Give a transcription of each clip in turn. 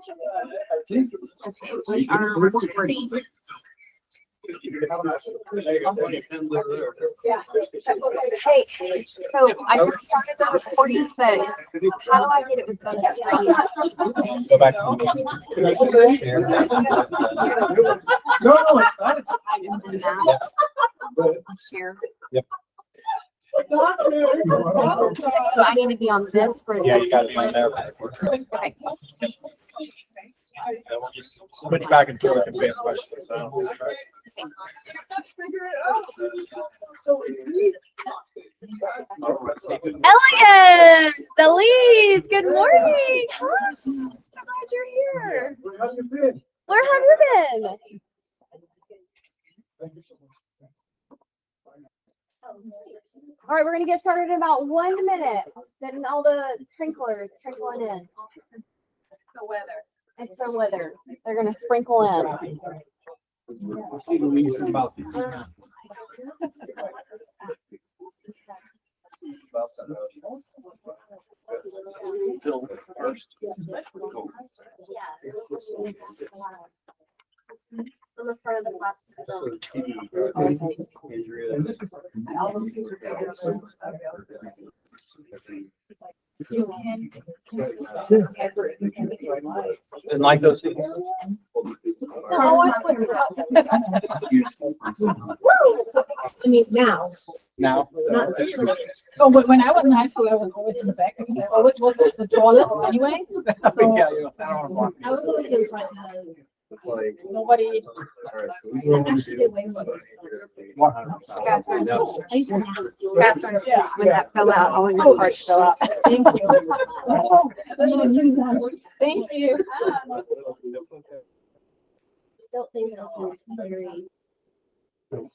Okay, we are recording. Hey, so I just started the recording, but how do I get it with both screens? Go back to the share. No, it's not. And then that. Share. Yep. So I need to be on this for Yeah, this. you gotta be on there. Okay. And we'll just switch back and forth if we have questions. Elliot, Elise, good morning. Hi. So glad you're here. Where have you been? Where have you been? Thank you so much. All right, we're gonna get started in about 1 minute. Then all the sprinklers trickling in. The weather. It's the weather. They're gonna sprinkle in. We'll see Louise in about 15 minutes. Bill first. I'm gonna start the class. Didn't like those things. I mean, now. Now. Oh, but when I was in high school, I was always in the back. I always was the tallest anyway. So Yeah, you know, I don't want to I was always in front. It's like, Nobody. actually did way more. 100%. No. Catherine, when that fell out, all your parts fell out. Thank you. Thank you. Don't think this is very. It's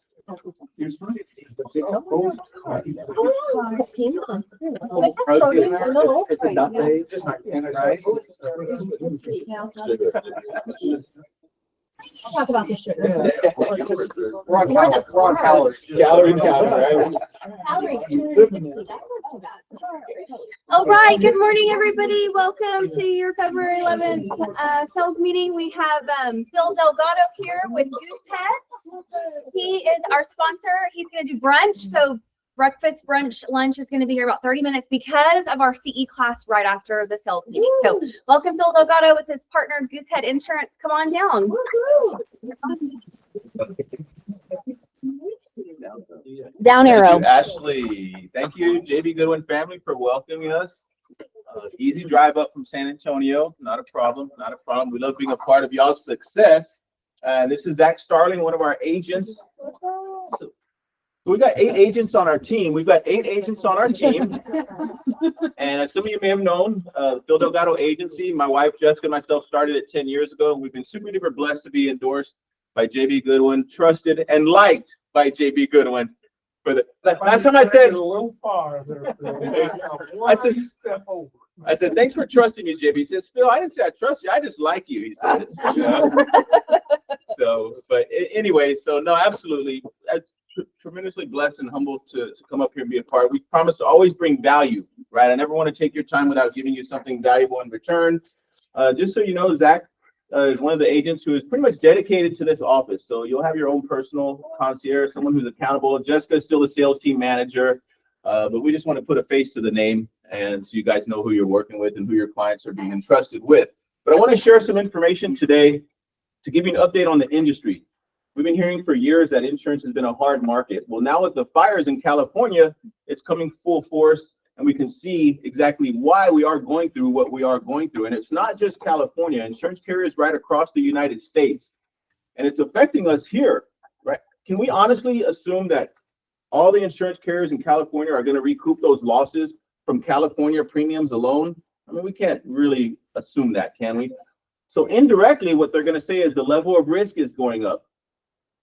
a nut base, just like right? Talk about the sugar. We're on calories. Calorie counter, right? All right, good morning, everybody. Welcome to your February 11th sales meeting. We have Phil Delgado here with Goosehead. He is our sponsor. He's going to do brunch. So breakfast, brunch, lunch is going to be here about 30 minutes because of our CE class right after the sales meeting. So welcome Phil Delgado with his partner Goosehead Insurance. Come on down. Down arrow. Thank you, Ashley. Thank you, JB Goodwin family, for welcoming us. Easy drive up from San Antonio. Not a problem. Not a problem. We love being a part of y'all's success. This is Zach Starling, one of our agents. So we got 8 agents on our team. We've got 8 agents on our team. And as some of you may have known, Phil Delgado Agency, my wife Jessica and myself started it 10 years ago. We've been super duper blessed to be endorsed by JB Goodwin, trusted and liked by JB Goodwin. For the last time I said, A little far there. I said, thanks for trusting me, JB. He says, Phil, I didn't say I trust you. I just like you. He said, So, but anyway, so no, absolutely. I'm tremendously blessed and humbled to come up here and be a part. We promise to always bring value, right? I never want to take your time without giving you something valuable in return. Just so you know, Zach is one of the agents who is pretty much dedicated to this office. So you'll have your own personal concierge, someone who's accountable. Jessica is still the sales team manager, but we just want to put a face to the name, and so you guys know who you're working with and who your clients are being entrusted with. But I want to share some information today to give you an update on the industry. We've been hearing for years that insurance has been a hard market. Well, now with the fires in California, it's coming full force, and we can see exactly why we are going through what we are going through. And it's not just California, insurance carriers right across the United States, and it's affecting us here, right? Can we honestly assume that all the insurance carriers in California are going to recoup those losses from California premiums alone? I mean, we can't really assume that, can we? So indirectly, what they're going to say is the level of risk is going up,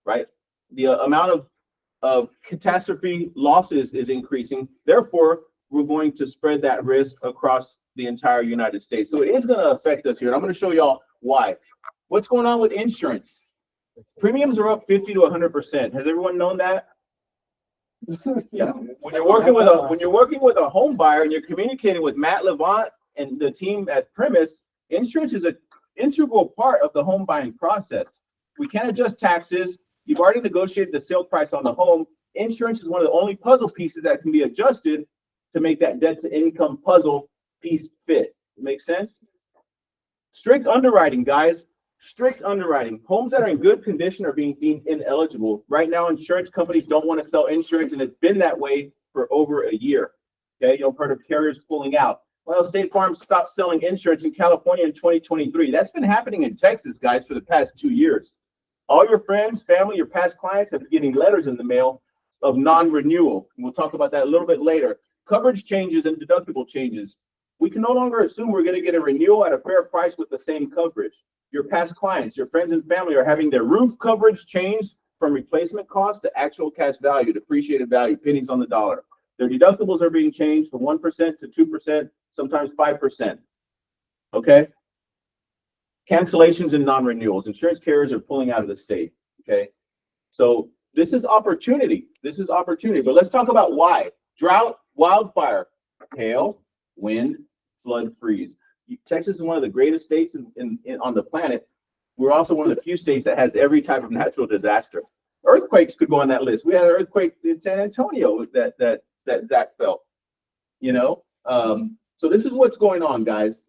right? The amount of catastrophe losses is increasing. Therefore, we're going to spread that risk across the entire United States. So it is going to affect us here. And I'm going to show y'all why. What's going on with insurance? Premiums are up 50 to 100%. Has everyone known that? Yeah. When you're working with a home buyer and you're communicating with Matt Levant and the team at Premise, insurance is a integral part of the home buying process. We can't adjust taxes. You've already negotiated the sale price on the home. Insurance is one of the only puzzle pieces that can be adjusted to make that debt to income puzzle piece fit. Make sense? Strict underwriting, guys. Strict underwriting. Homes that are in good condition are being deemed ineligible. Right now, insurance companies don't want to sell insurance, and it's been that way for over a year. Okay, you've heard of carriers pulling out. Well, State Farm stopped selling insurance in California in 2023. That's been happening in Texas, guys, for the past 2 years. All your friends, family, your past clients have been getting letters in the mail of non-renewal. And we'll talk about that a little bit later. Coverage changes and deductible changes. We can no longer assume we're going to get a renewal at a fair price with the same coverage. Your past clients, your friends and family are having their roof coverage changed from replacement cost to actual cash value, depreciated value, pennies on the dollar. Their deductibles are being changed from 1% to 2%, sometimes 5%. Okay? Cancellations and non-renewals. Insurance carriers are pulling out of the state. Okay? So this is opportunity. This is opportunity. But let's talk about why. Drought, wildfire, hail, wind, flood, freeze. Texas is one of the greatest states on the planet. We're also one of the few states that has every type of natural disaster. Earthquakes could go on that list. We had an earthquake in San Antonio that Zach felt. You know, so this is what's going on, guys.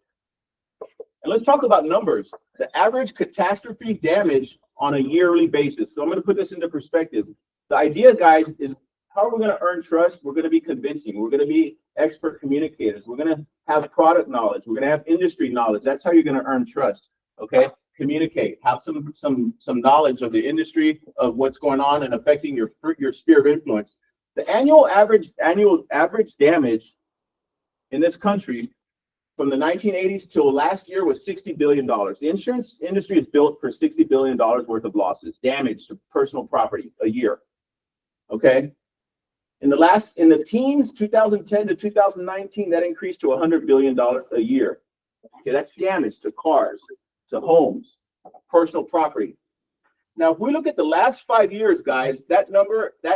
And let's talk about numbers. The average catastrophe damage on a yearly basis. So I'm going to put this into perspective. The idea, guys, is how are we going to earn trust? We're going to be convincing. We're going to be expert communicators. We're going to have product knowledge. We're going to have industry knowledge. That's how you're going to earn trust. Okay, communicate. Have some knowledge of the industry, of what's going on and affecting your sphere of influence. The annual average damage in this country from the 1980s till last year was $60 billion. The insurance industry is built for $60 billion worth of losses, damage to personal property a year. Okay. In the teens, 2010 to 2019, that increased to $100 billion a year. Okay, that's damage to cars, to homes, personal property. Now, if we look at the last 5 years, guys, that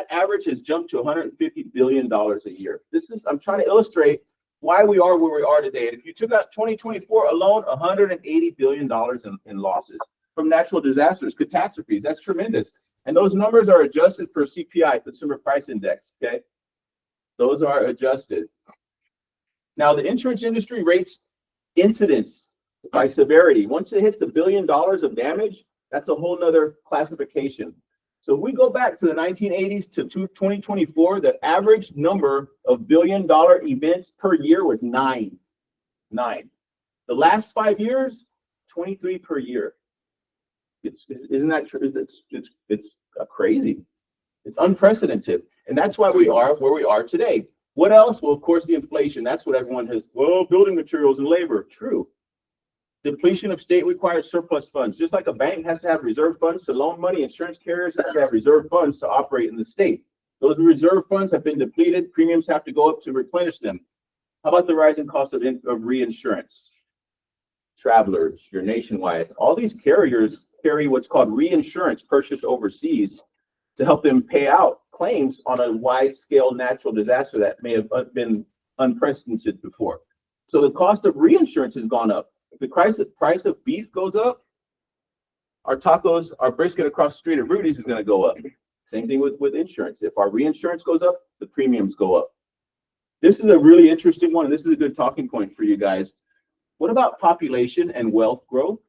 average has jumped to $150 billion a year. I'm trying to illustrate why we are where we are today. And if you took out 2024 alone, $180 billion in losses from natural disasters, catastrophes. That's tremendous. And those numbers are adjusted for CPI, Consumer Price Index, okay? Those are adjusted. Now, the insurance industry rates incidents by severity. Once it hits the $1 billion of damage, that's a whole nother classification. So if we go back to the 1980s to 2024, the average number of $1 billion events per year was 9. The last 5 years, 23 per year. Isn't that true? It's crazy. It's unprecedented. And that's why we are where we are today. What else? Well, of course, the inflation. That's what everyone has. Well, building materials and labor. True. Depletion of state-required surplus funds. Just like a bank has to have reserve funds to loan money, insurance carriers have to have reserve funds to operate in the state. Those reserve funds have been depleted. Premiums have to go up to replenish them. How about the rising cost of reinsurance? Travelers, your Nationwide. All these carriers carry what's called reinsurance purchased overseas to help them pay out claims on a wide-scale natural disaster that may have been unprecedented before. So the cost of reinsurance has gone up. If the price of beef goes up, our tacos, our brisket across the street at Rudy's is going to go up. Same thing with insurance. If our reinsurance goes up, the premiums go up. This is a really interesting one, and this is a good talking point for you guys. What about population and wealth growth?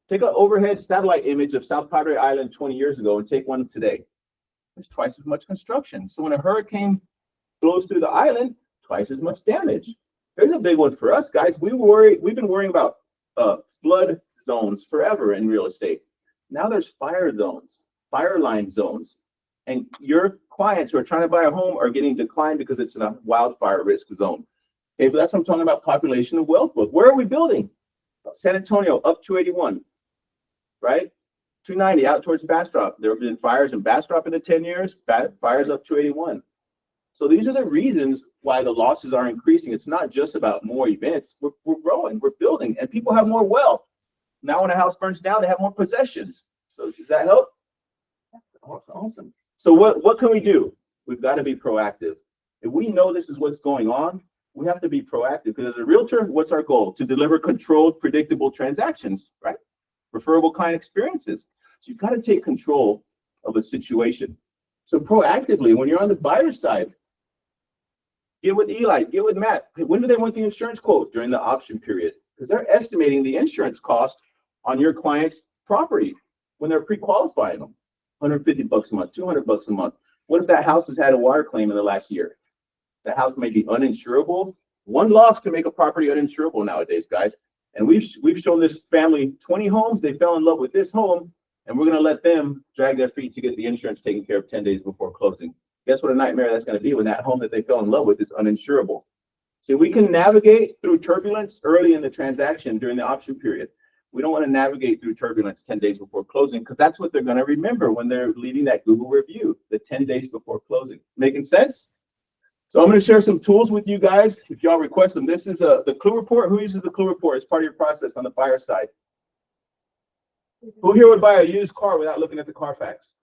Take an overhead satellite image of South Padre Island 20 years ago and take one today. There's twice as much construction. So when a hurricane blows through the island, twice as much damage. There's a big one for us, guys. We've been worrying about flood zones forever in real estate. Now there's fire zones, fire line zones. And your clients who are trying to buy a home are getting declined because it's in a wildfire risk zone. Okay, but that's what I'm talking about, population and wealth growth. Where are we building? San Antonio, up 281, right? 290 out towards Bastrop. There have been fires in Bastrop in the 10 years, fires up 281. So these are the reasons why the losses are increasing. It's not just about more events. We're growing, we're building, and people have more wealth. Now when a house burns down, they have more possessions. So does that help? Awesome. So what can we do? We've got to be proactive. If we know this is what's going on, we have to be proactive, because as a realtor, what's our goal? To deliver controlled, predictable transactions, right? Referable client experiences. So you've got to take control of a situation. So proactively, when you're on the buyer side, get with Eli, get with Matt. When do they want the insurance quote? During the option period, because they're estimating the insurance cost on your client's property when they're pre-qualifying them. $150 a month, $200 a month. What if that house has had a water claim in the last year? That house may be uninsurable. One loss can make a property uninsurable nowadays, guys. And we've shown this family 20 homes. They fell in love with this home, and we're going to let them drag their feet to get the insurance taken care of 10 days before closing. Guess what a nightmare that's going to be when that home that they fell in love with is uninsurable. See, we can navigate through turbulence early in the transaction during the option period. We don't want to navigate through turbulence 10 days before closing, because that's what they're going to remember when they're leaving that Google review, the 10 days before closing. Making sense? So I'm going to share some tools with you guys if y'all request them. This is the Clue Report. Who uses the Clue Report as part of your process on the buyer side? Who here would buy a used car without looking at the Carfax?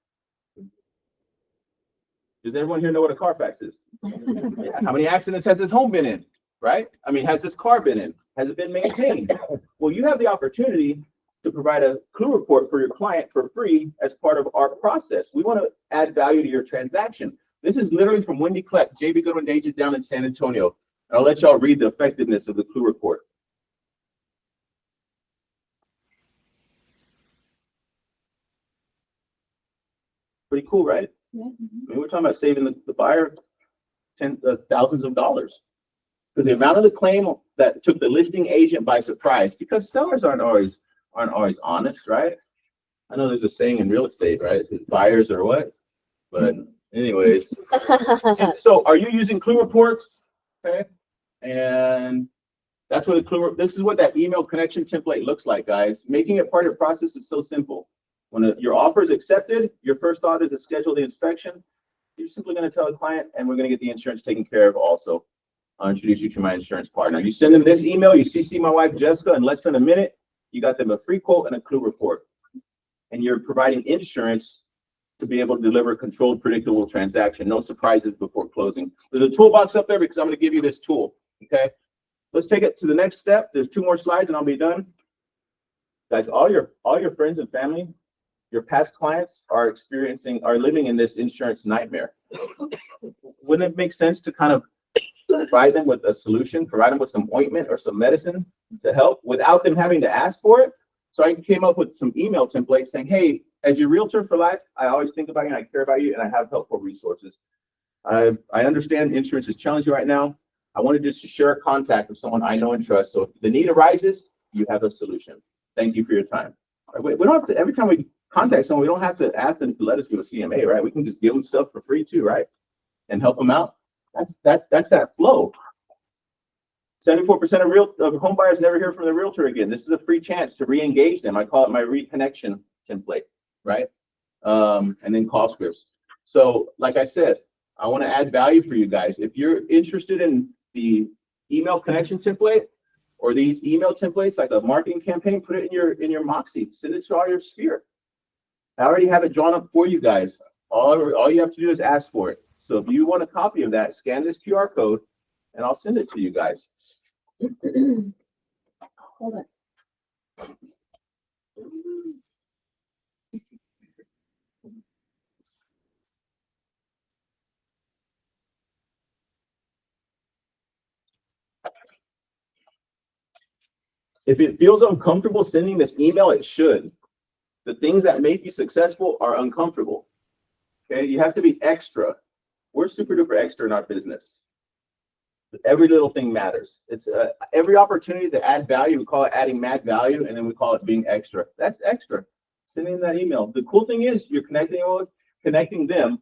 Does everyone here know what a Carfax is? Yeah. How many accidents has this home been in, right? I mean, has this car been in? Has it been maintained? Well, you have the opportunity to provide a Clue Report for your client for free as part of our process. We want to add value to your transaction. This is literally from Wendy Kleck, JB Goodwin agent down in San Antonio. And I'll let y'all read the effectiveness of the Clue Report. Pretty cool, right? Yeah. I mean, we're talking about saving the buyer thousands of dollars. Because the amount of the claim that took the listing agent by surprise, because sellers aren't always honest, right? I know there's a saying in real estate, right? Buyers are what? But anyways, so are you using Clue Reports? Okay, and that's what this is what that email connection template looks like, guys. Making it part of your process is so simple. When your offer is accepted, your first thought is to schedule the inspection. You're simply going to tell the client, and we're going to get the insurance taken care of also. I'll introduce you to my insurance partner. You send them this email, you CC my wife, Jessica, in less than a minute, you got them a free quote and a Clue Report. And you're providing insurance to be able to deliver a controlled, predictable transaction. No surprises before closing. There's a toolbox up there because I'm going to give you this tool, okay? Let's take it to the next step. There's 2 more slides and I'll be done. Guys, all your friends and family, your past clients are living in this insurance nightmare. Wouldn't it make sense to kind of provide them with a solution, provide them with some ointment or some medicine to help without them having to ask for it? So I came up with some email templates saying, hey, as your realtor for life, I always think about you and I care about you and I have helpful resources. I understand insurance is challenging right now. I wanted just to share a contact with someone I know and trust. So if the need arises, you have a solution. Thank you for your time. We don't have to, every time we contact someone, we don't have to ask them to let us do a CMA, right? We can just give them stuff for free too, right? And help them out. That's that flow. 74% of home buyers never hear from the realtor again. This is a free chance to re-engage them. I call it my reconnection template, right? And then call scripts. So like I said, I want to add value for you guys. If you're interested in the email connection template or these email templates, like a marketing campaign, put it in your Moxie. Send it to all your sphere. I already have it drawn up for you guys. All you have to do is ask for it. So if you want a copy of that, scan this QR code and I'll send it to you guys. Hold on. If it feels uncomfortable sending this email, it should. The things that make you successful are uncomfortable. Okay, you have to be extra. We're super duper extra in our business. Every little thing matters. It's every opportunity to add value. We call it adding mad value, and then we call it being extra. That's extra. Sending that email. The cool thing is you're connecting them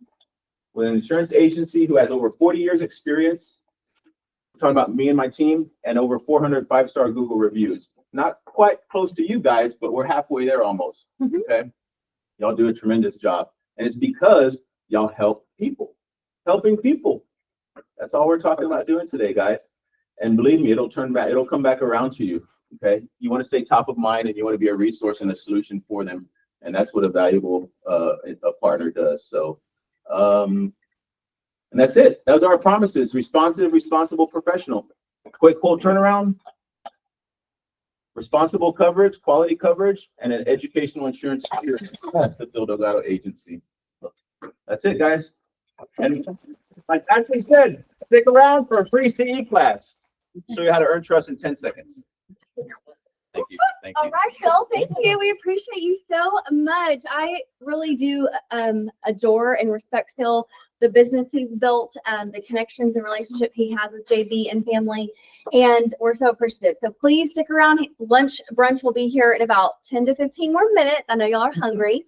with an insurance agency who has over 40 years experience. We're talking about me and my team, and over 400 5-star Google reviews. Not quite close to you guys, but we're halfway there almost. Okay, y'all do a tremendous job, and it's because y'all help people. Helping people. That's all we're talking about doing today, guys. And believe me, it'll come back around to you. Okay, you want to stay top of mind, and you want to be a resource and a solution for them, and that's what a valuable a partner does. So, and that's it. Those are our promises: responsive, responsible, professional. quick quote turnaround, responsible coverage, quality coverage, and an educational insurance experience. That's the Phil Delgado Agency. That's it, guys. And like Ashley said, stick around for a free CE class. Show you how to earn trust in 10 seconds. Thank you. Thank All you. right, Phil, thank you. We appreciate you so much. I really do adore and respect Phil, the business he's built, the connections and relationship he has with JB and family, and we're so appreciative. So please stick around. Brunch will be here in about 10 to 15 more minutes. I know y'all are hungry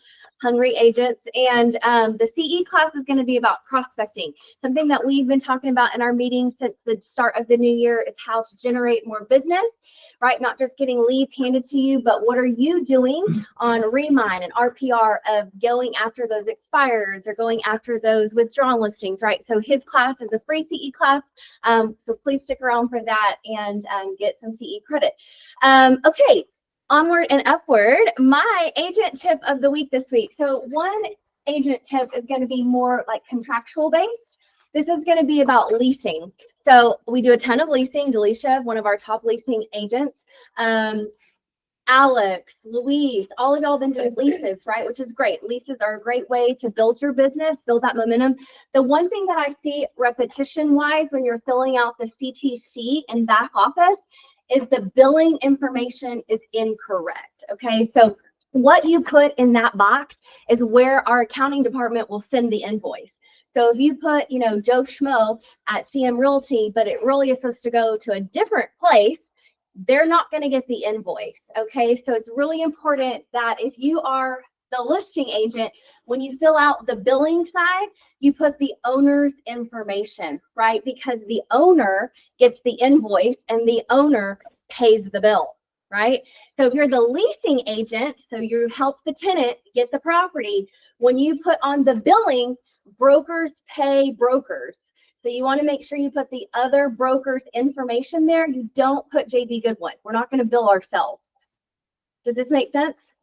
agents, and the CE class is going to be about prospecting. Something that we've been talking about in our meetings since the start of the new year is how to generate more business, right? Not just getting leads handed to you, but what are you doing on Remine and RPR of going after those expires or going after those withdrawn listings, right? So his class is a free CE class, so please stick around for that and get some CE credit. Okay. Onward and upward, my agent tip of the week this week. So one agent tip is going to be more like contractual based. This is going to be about leasing. So we do a ton of leasing. Delisha, one of our top leasing agents, Alex, Luis, all of y'all been doing leases, right? Which is great. Leases are a great way to build your business, build that momentum. The one thing that I see repetition wise when you're filling out the CTC in back office is the billing information is incorrect. Okay, so what you put in that box is where our accounting department will send the invoice. So if you put, you know, Joe Schmo at CM Realty, but it really is supposed to go to a different place, they're not going to get the invoice. Okay, so it's really important that if you are the listing agent, when you fill out the billing side, you put the owner's information, right? Because the owner gets the invoice and the owner pays the bill, right? So if you're the leasing agent, so you help the tenant get the property, when you put on the billing, brokers pay brokers. So you want to make sure you put the other broker's information there. You don't put JB Goodwin. We're not going to bill ourselves. Does this make sense?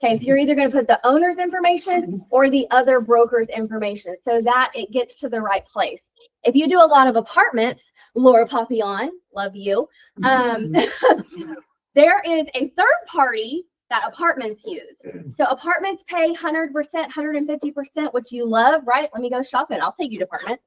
Okay, so you're either going to put the owner's information or the other broker's information so that it gets to the right place. If you do a lot of apartments, Laura Papillon, love you, there is a third party that apartments use. So apartments pay 100%, 150%, which you love, right? Let me go shopping. I'll take you to apartment.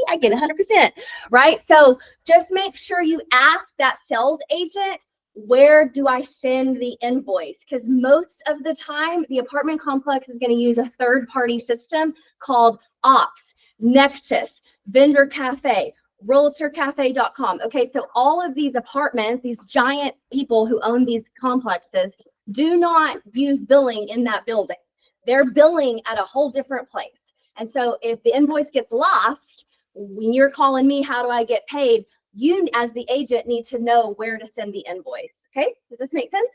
I get 100%, right? So just make sure you ask that sales agent, where do I send the invoice? Because most of the time, the apartment complex is going to use a third-party system called Ops, Nexus, Vendor Cafe, RealtorCafe.com. Okay, so all of these apartments, these giant people who own these complexes, do not use billing in that building. They're billing at a whole different place. And so if the invoice gets lost, when you're calling me, how do I get paid? You as the agent need to know where to send the invoice. Okay, does this make sense?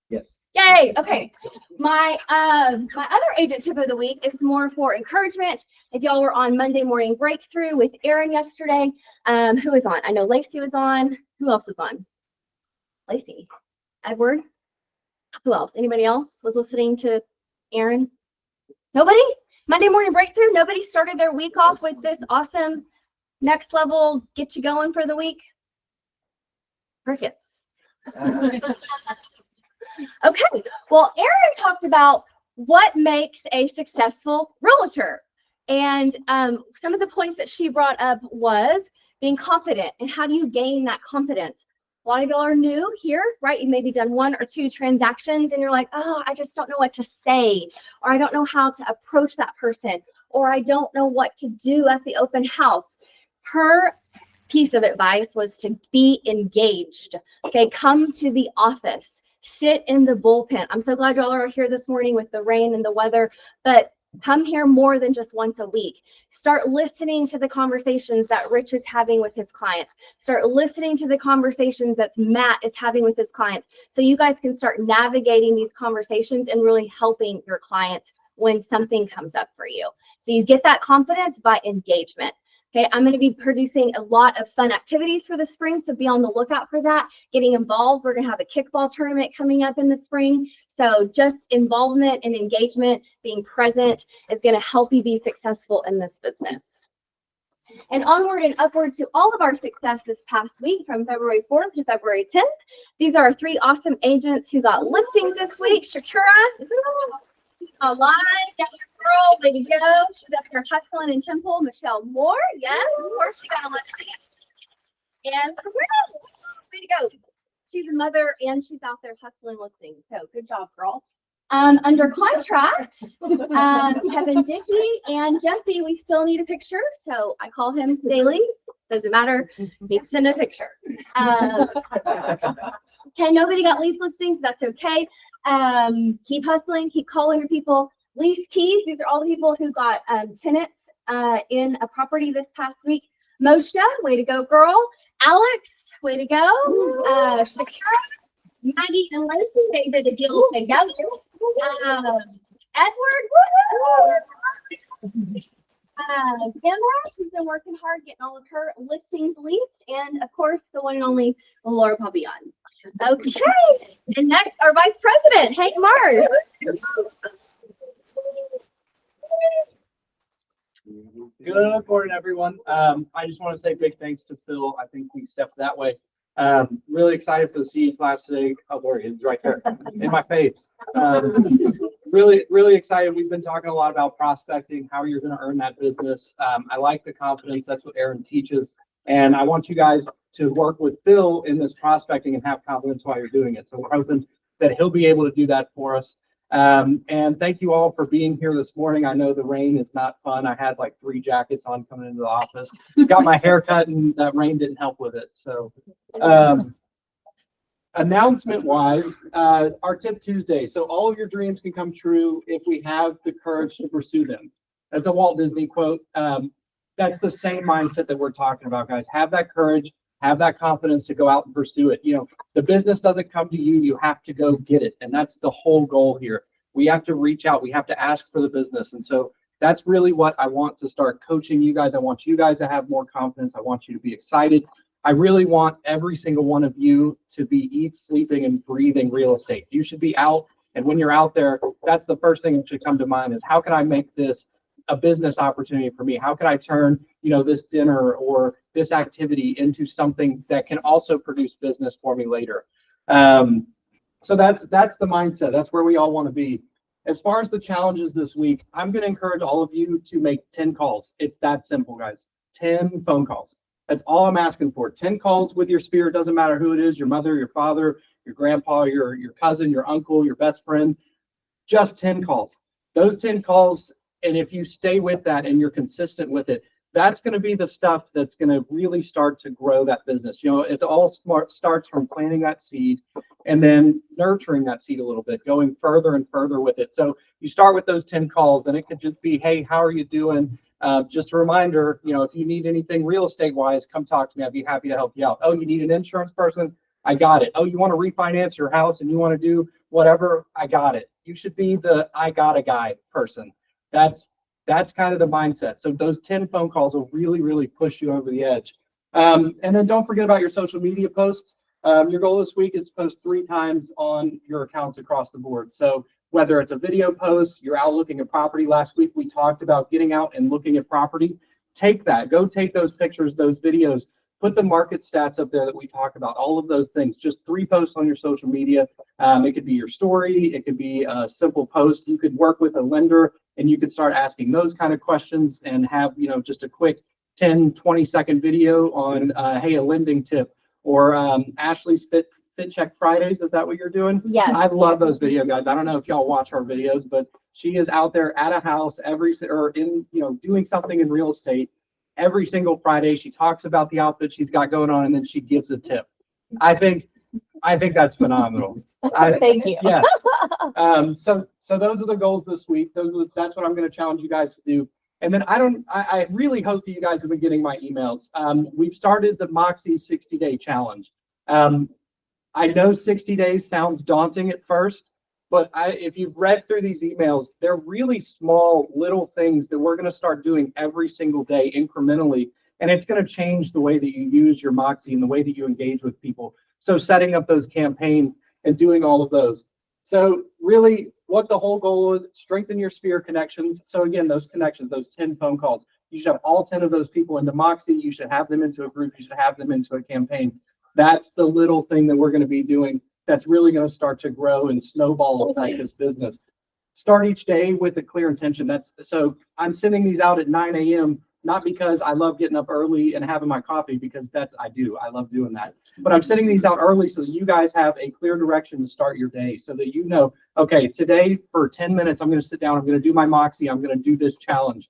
Yes. Yay. Okay. My other agent tip of the week is more for encouragement. If y'all were on Monday Morning Breakthrough with Aaron yesterday, who was on? I know Lacey was on. Who else was on? Lacey, Edward. Who else? Anybody else was listening to Aaron? Nobody? Monday Morning Breakthrough? Nobody started their week off with this awesome next level, get you going for the week? Crickets. Okay, well, Erin talked about what makes a successful realtor. And some of the points that she brought up was being confident. And how do you gain that confidence? A lot of y'all are new here, right? You maybe done 1 or 2 transactions and you're like, oh, I just don't know what to say, or I don't know how to approach that person, or I don't know what to do at the open house. Her piece of advice was to be engaged. Okay, come to the office, sit in the bullpen. I'm so glad y'all are here this morning with the rain and the weather, but come here more than just once a week. Start listening to the conversations that Rich is having with his clients. Start listening to the conversations that Matt is having with his clients, so you guys can start navigating these conversations and really helping your clients when something comes up for you. So you get that confidence by engagement. Okay, I'm going to be producing a lot of fun activities for the spring, so be on the lookout for that. Getting involved. We're going to have a kickball tournament coming up in the spring. So just involvement and engagement, being present is going to help you be successful in this business. and onward and upward to all of our success this past week from February 4th to February 10th. These are our 3 awesome agents who got listings this week. Shakira, alive, got your girl, way to go. She's up here hustling in Temple. Michelle Moore, yes, of course, she got a listing. And Corinne, way to go. She's a mother and she's out there hustling listings. So good job, girl. Under contract, Kevin Dickey and Jesse, we still need a picture. So I call him daily. Doesn't matter. He can send a picture. Okay, nobody got lease listings. That's okay. Keep hustling. Keep calling your people. Lease keys. These are all the people who got tenants in a property this past week. Moshe, way to go, girl. Alex, way to go. Shakira, Maggie, and Lacey, they did a deal together. Edward, Pamela, she's been working hard getting all of her listings leased, and of course, the one and only Laura Papillon. Okay, and next, our Vice President, Hank Mars. Good morning, everyone. I just want to say big thanks to Phil. I think we stepped that way. Really excited for the CE class today. Oh, there he is, right there in my face. Really excited. We've been talking a lot about prospecting, how you're going to earn that business. I like the confidence. That's what Aaron teaches. And I want you guys to work with Phil in this prospecting and have confidence while you're doing it. So we're hoping that he'll be able to do that for us. And thank you all for being here this morning. I know the rain is not fun. I had like 3 jackets on coming into the office. Got my hair cut and that rain didn't help with it. So announcement wise, our Tip Tuesday. So all of your dreams can come true if we have the courage to pursue them. That's a Walt Disney quote. That's the same mindset that we're talking about, guys. Have that courage, have that confidence to go out and pursue it. You know, the business doesn't come to you, you have to go get it. And that's the whole goal here. We have to reach out, we have to ask for the business. And so that's really what I want to start coaching you guys. I want you guys to have more confidence. I want you to be excited. I really want every single one of you to be sleeping, and breathing real estate. You should be out. And when you're out there, that's the first thing that should come to mind is how can I make this a business opportunity for me? How can I turn, you know, this dinner or this activity into something that can also produce business for me later? So that's the mindset. That's where we all want to be. As far as the challenges this week, I'm going to encourage all of you to make 10 calls. It's that simple, guys. 10 phone calls. That's all I'm asking for. 10 calls with your spirit. Doesn't matter who it is, your mother, your father, your grandpa, your cousin, your uncle, your best friend. Just 10 calls. Those 10 calls, and if you stay with that and you're consistent with it, that's going to be the stuff that's going to really start to grow that business. You know, it all starts from planting that seed and then nurturing that seed a little bit, going further and further with it. So you start with those 10 calls, and it could just be, hey, how are you doing? Just a reminder, you know, if you need anything real estate wise, come talk to me. I'd be happy to help you out. Oh, you need an insurance person? I got it. Oh, you want to refinance your house and you want to do whatever? I got it. You should be the I got a guy person. That's kind of the mindset. So those 10 phone calls will really push you over the edge. And then don't forget about your social media posts. Your goal this week is to post 3 times on your accounts across the board. So whether it's a video post, you're out looking at property. Last week, we talked about getting out and looking at property. Take that. Go take those pictures, those videos. Put the market stats up there that we talk about, all of those things. Just 3 posts on your social media. It could be your story. It could be a simple post. You could work with a lender and you could start asking those kind of questions and have, you know, just a quick 10, 20-second video on, hey, a lending tip, or Ashley's Fit Check Fridays. Is that what you're doing? Yes. I love those video guys. I don't know if y'all watch her videos, but she is out there at a house doing something in real estate every single Friday. She talks about the outfit she's got going on, and then she gives a tip. I think that's phenomenal. Thank you. Yeah. So those are the goals this week. That's what I'm going to challenge you guys to do. And then I really hope that you guys have been getting my emails. We've started the Moxie 60-day challenge. I know 60 days sounds daunting at first, but if you've read through these emails, they're really small little things that we're going to start doing every single day incrementally. And it's going to change the way that you use your Moxie and the way that you engage with people. So setting up those campaigns and doing all of those. So really what the whole goal is, strengthen your sphere connections. So again, those connections, those 10 phone calls, You should have all 10 of those people into Moxie. You should have them into a group. You should have them into a campaign. That's the little thing that we're going to be doing that's really going to start to grow and snowball affect this business. Start each day with a clear intention. So I'm sending these out at 9 a.m. not because I love getting up early and having my coffee, because I do. I love doing that. But I'm sending these out early so that you guys have a clear direction to start your day, so that you know, okay, today for 10 minutes, I'm going to sit down, I'm going to do my Moxie, I'm going to do this challenge.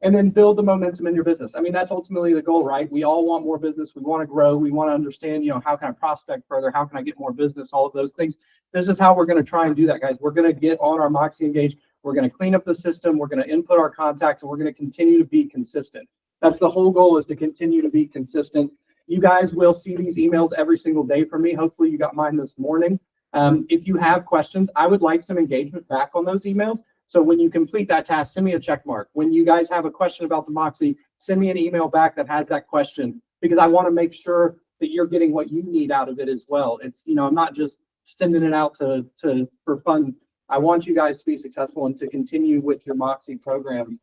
And then build the momentum in your business. I mean, that's ultimately the goal, right? We all want more business. We want to grow. We want to understand, how can I prospect further? How can I get more business? All of those things. This is how we're going to try and do that, guys. We're going to get on our Moxie Engage. We're going to clean up the system. We're going to input our contacts, and we're going to continue to be consistent. That's the whole goal, is to continue to be consistent. You guys will see these emails every single day from me. Hopefully you got mine this morning. If you have questions, I would like some engagement back on those emails. So when you complete that task, send me a check mark. When you guys have a question about the Moxie, send me an email back that has that question, because I want to make sure that you're getting what you need out of it as well. It's, I'm not just sending it out for fun. I want you guys to be successful and to continue with your Moxie programs.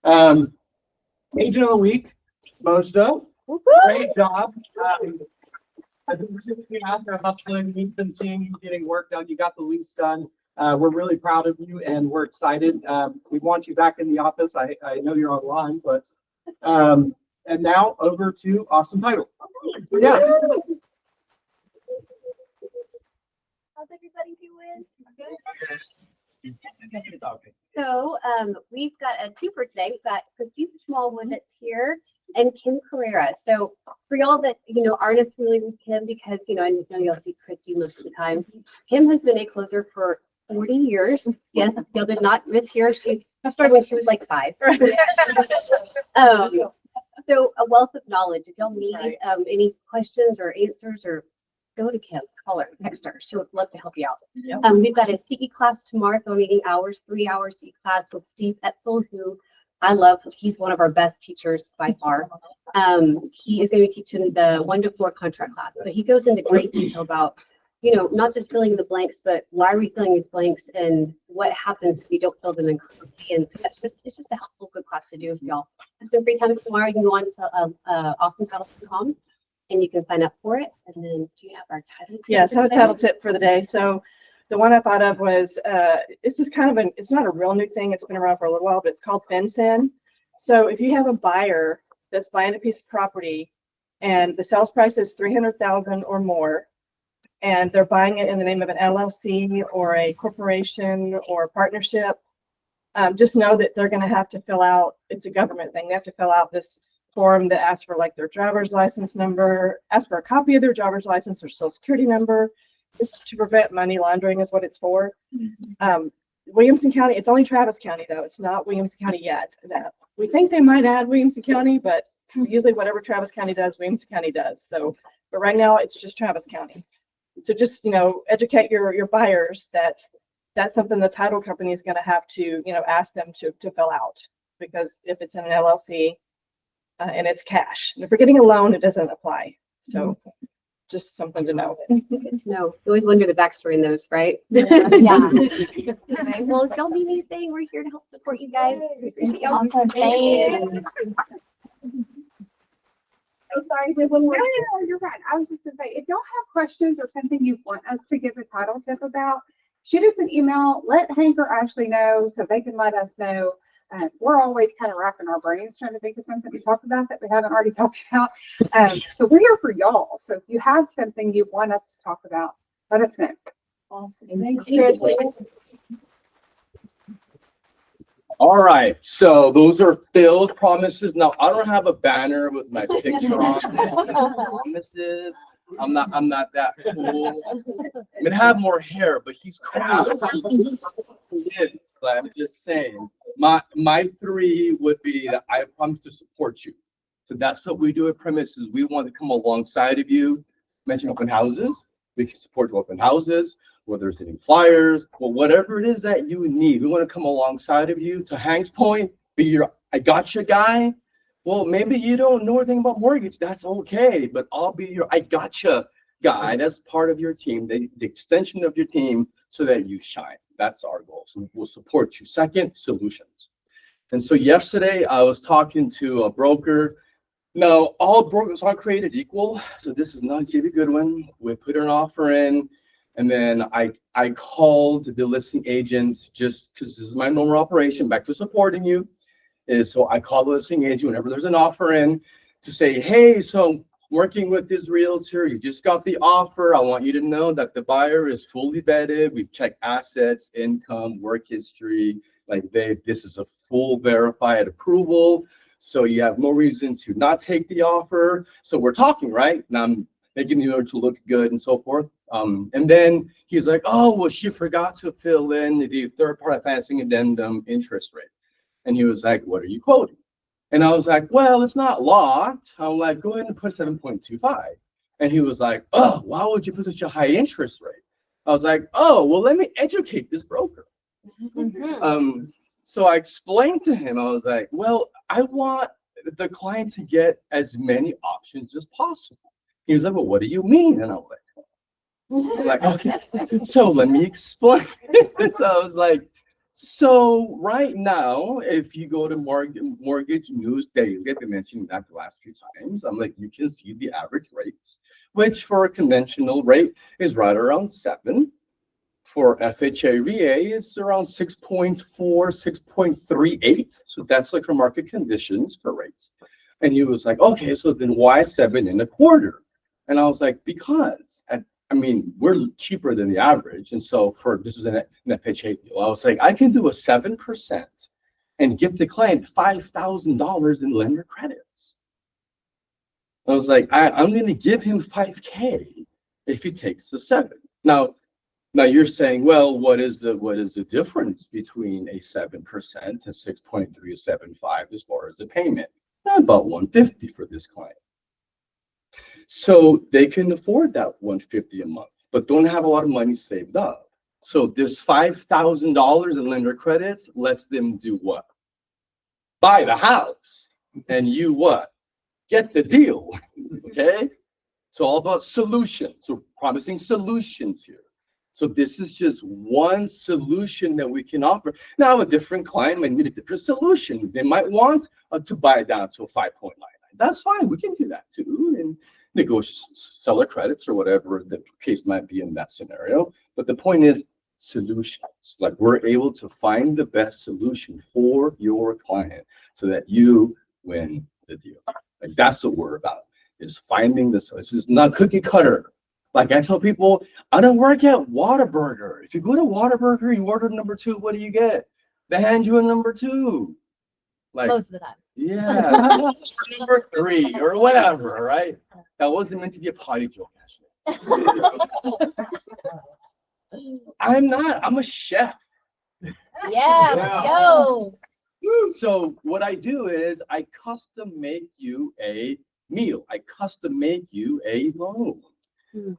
Agent of the Week, Mojo. Great job. I've been seeing out there hustling. We've been seeing you getting work done. You got the lease done. We're really proud of you, and we're excited. We want you back in the office. I know you're online, but and now over to Austin Title. Yeah. How's everybody doing? So we've got a two for today. We've got Christine Smallwood that's here, and Kim Carrera. So for y'all that aren't as familiar with Kim, because I know you'll see Christy most of the time, Kim has been a closer for 40 years. Yes, y'all did not mishear. She started when she was like 5. So a wealth of knowledge. If y'all need any questions or answers, or go to Kim, call her, text her. She would love to help you out. Yep. We've got a CE class tomorrow, meeting hours, 3-hour CE class with Steve Etzel, who I love. He's one of our best teachers by far. He is going to be teaching the 1 to 4 contract class, but he goes into great detail about, not just filling in the blanks, but why are we filling these blanks and what happens if we don't fill them in correctly. And so it's just a helpful, good class to do. If y'all have some free time tomorrow, you can go on to austentitle.com and you can sign up for it. And then do you have our title tip? Yes, I have a title tip for the day. So the one I thought of was, this is kind of it's not a real new thing. It's been around for a little while, but it's called FinCEN. So if you have a buyer that's buying a piece of property and the sales price is $300,000 or more, and they're buying it in the name of an LLC or a corporation or a partnership, just know that they're going to have to fill out, it's a government thing, they have to fill out this form that asks for like their driver's license number, ask for a copy of their driver's license or social security number. It's to prevent money laundering is what it's for. Williamson County, it's only Travis County though, it's not Williamson County yet. We think they might add Williamson County, but usually whatever Travis County does, Williamson County does. So, but right now it's just Travis County. So just, educate your buyers that that's something the title company is going to have to, ask them to fill out, because if it's in an LLC and it's cash, and if we're getting a loan, it doesn't apply. So just something to know. Good to know. You always wonder the backstory in those, right? Yeah. Okay, well, if y'all need anything, we're here to help support you guys. We appreciate y'all. Awesome. Thanks. I'm sorry, wait, one more. No, you're right. I was just gonna say, if y'all have questions or something you want us to give a title tip about, shoot us an email, let Hank or Ashley know so they can let us know. We're always kind of racking our brains trying to think of something to talk about that we haven't already talked about. So we're here for y'all. So if you have something you want us to talk about, let us know. Awesome. Thank you. All right, so those are Phil's promises. Now, I don't have a banner with my picture on promises. I'm not that cool. I mean, I have more hair, but he's cool. I'm just saying. My 3 would be that I promise to support you. So that's what we do at Premises. We want to come alongside of you. Mention open houses. We can support your open houses, whether it's hitting flyers, or whatever it is that you need. We want to come alongside of you. To Hank's point, be your I gotcha guy. Well, maybe you don't know anything about mortgage. That's okay, but I'll be your I gotcha guy. That's part of your team, the extension of your team, so that you shine. That's our goal. So we'll support you. Second, solutions. And so yesterday I was talking to a broker. Now, all brokers aren't created equal, so this is not J.B. Goodwin. We put an offer in, and then I called the listing agent just because this is my normal operation, back to supporting you. So I call the listing agent whenever there's an offer in to say, hey, so working with this realtor, you just got the offer. I want you to know that the buyer is fully vetted. We've checked assets, income, work history. Like this is a full verified approval. So you have no reason to not take the offer. So we're talking, right? And I'm making the order to look good and so forth. And then he's like, oh, well, she forgot to fill in the third-party financing addendum interest rate. And he was like, what are you quoting? And I was like, well, it's not locked. I'm like, go ahead and put 7.25. And he was like, oh, why would you put such a high interest rate? I was like, oh, well, let me educate this broker. So I explained to him, I was like, well, I want the client to get as many options as possible. He was like, well, what do you mean? And I was like, okay, so let me explain. So I was like, so right now, if you go to Mortgage News Daily, I've been mentioning that the last few times, I'm like, you can see the average rates, which for a conventional rate is right around 7. For FHA VA, it's around 6.4, 6.38. So that's like for market conditions for rates. And he was like, okay, so then why 7.25? And I was like, because I mean, we're cheaper than the average. And so this is an FHA deal. I was like, I can do a 7% and give the client $5,000 in lender credits. I was like, I'm going to give him $5K if he takes the 7. Now you're saying, well, what is the difference between a 7% and 6.3 or 7.5 as far as the payment? About $150 for this client. So they can afford that $150 a month, but don't have a lot of money saved up. So this $5,000 in lender credits lets them do what? Buy the house. And you what? Get the deal. Okay? So all about solutions. We're promising solutions here. So this is just one solution that we can offer. Now a different client might need a different solution. They might want to buy it down to a 5.99. That's fine. We can do that too. And negotiate seller credits or whatever the case might be in that scenario. But the point is solutions. Like we're able to find the best solution for your client so that you win the deal. Like that's what we're about, is finding this. This is not cookie cutter. Like I tell people, I don't work at Whataburger. If you go to Whataburger, you order number 2, what do you get? They hand you a number 2. Like, Most of the time. yeah, number 3 or whatever, right? That wasn't meant to be a potty joke, actually. I'm a chef. Yeah, let's go. So what I do is I custom make you a meal. I custom make you a loan.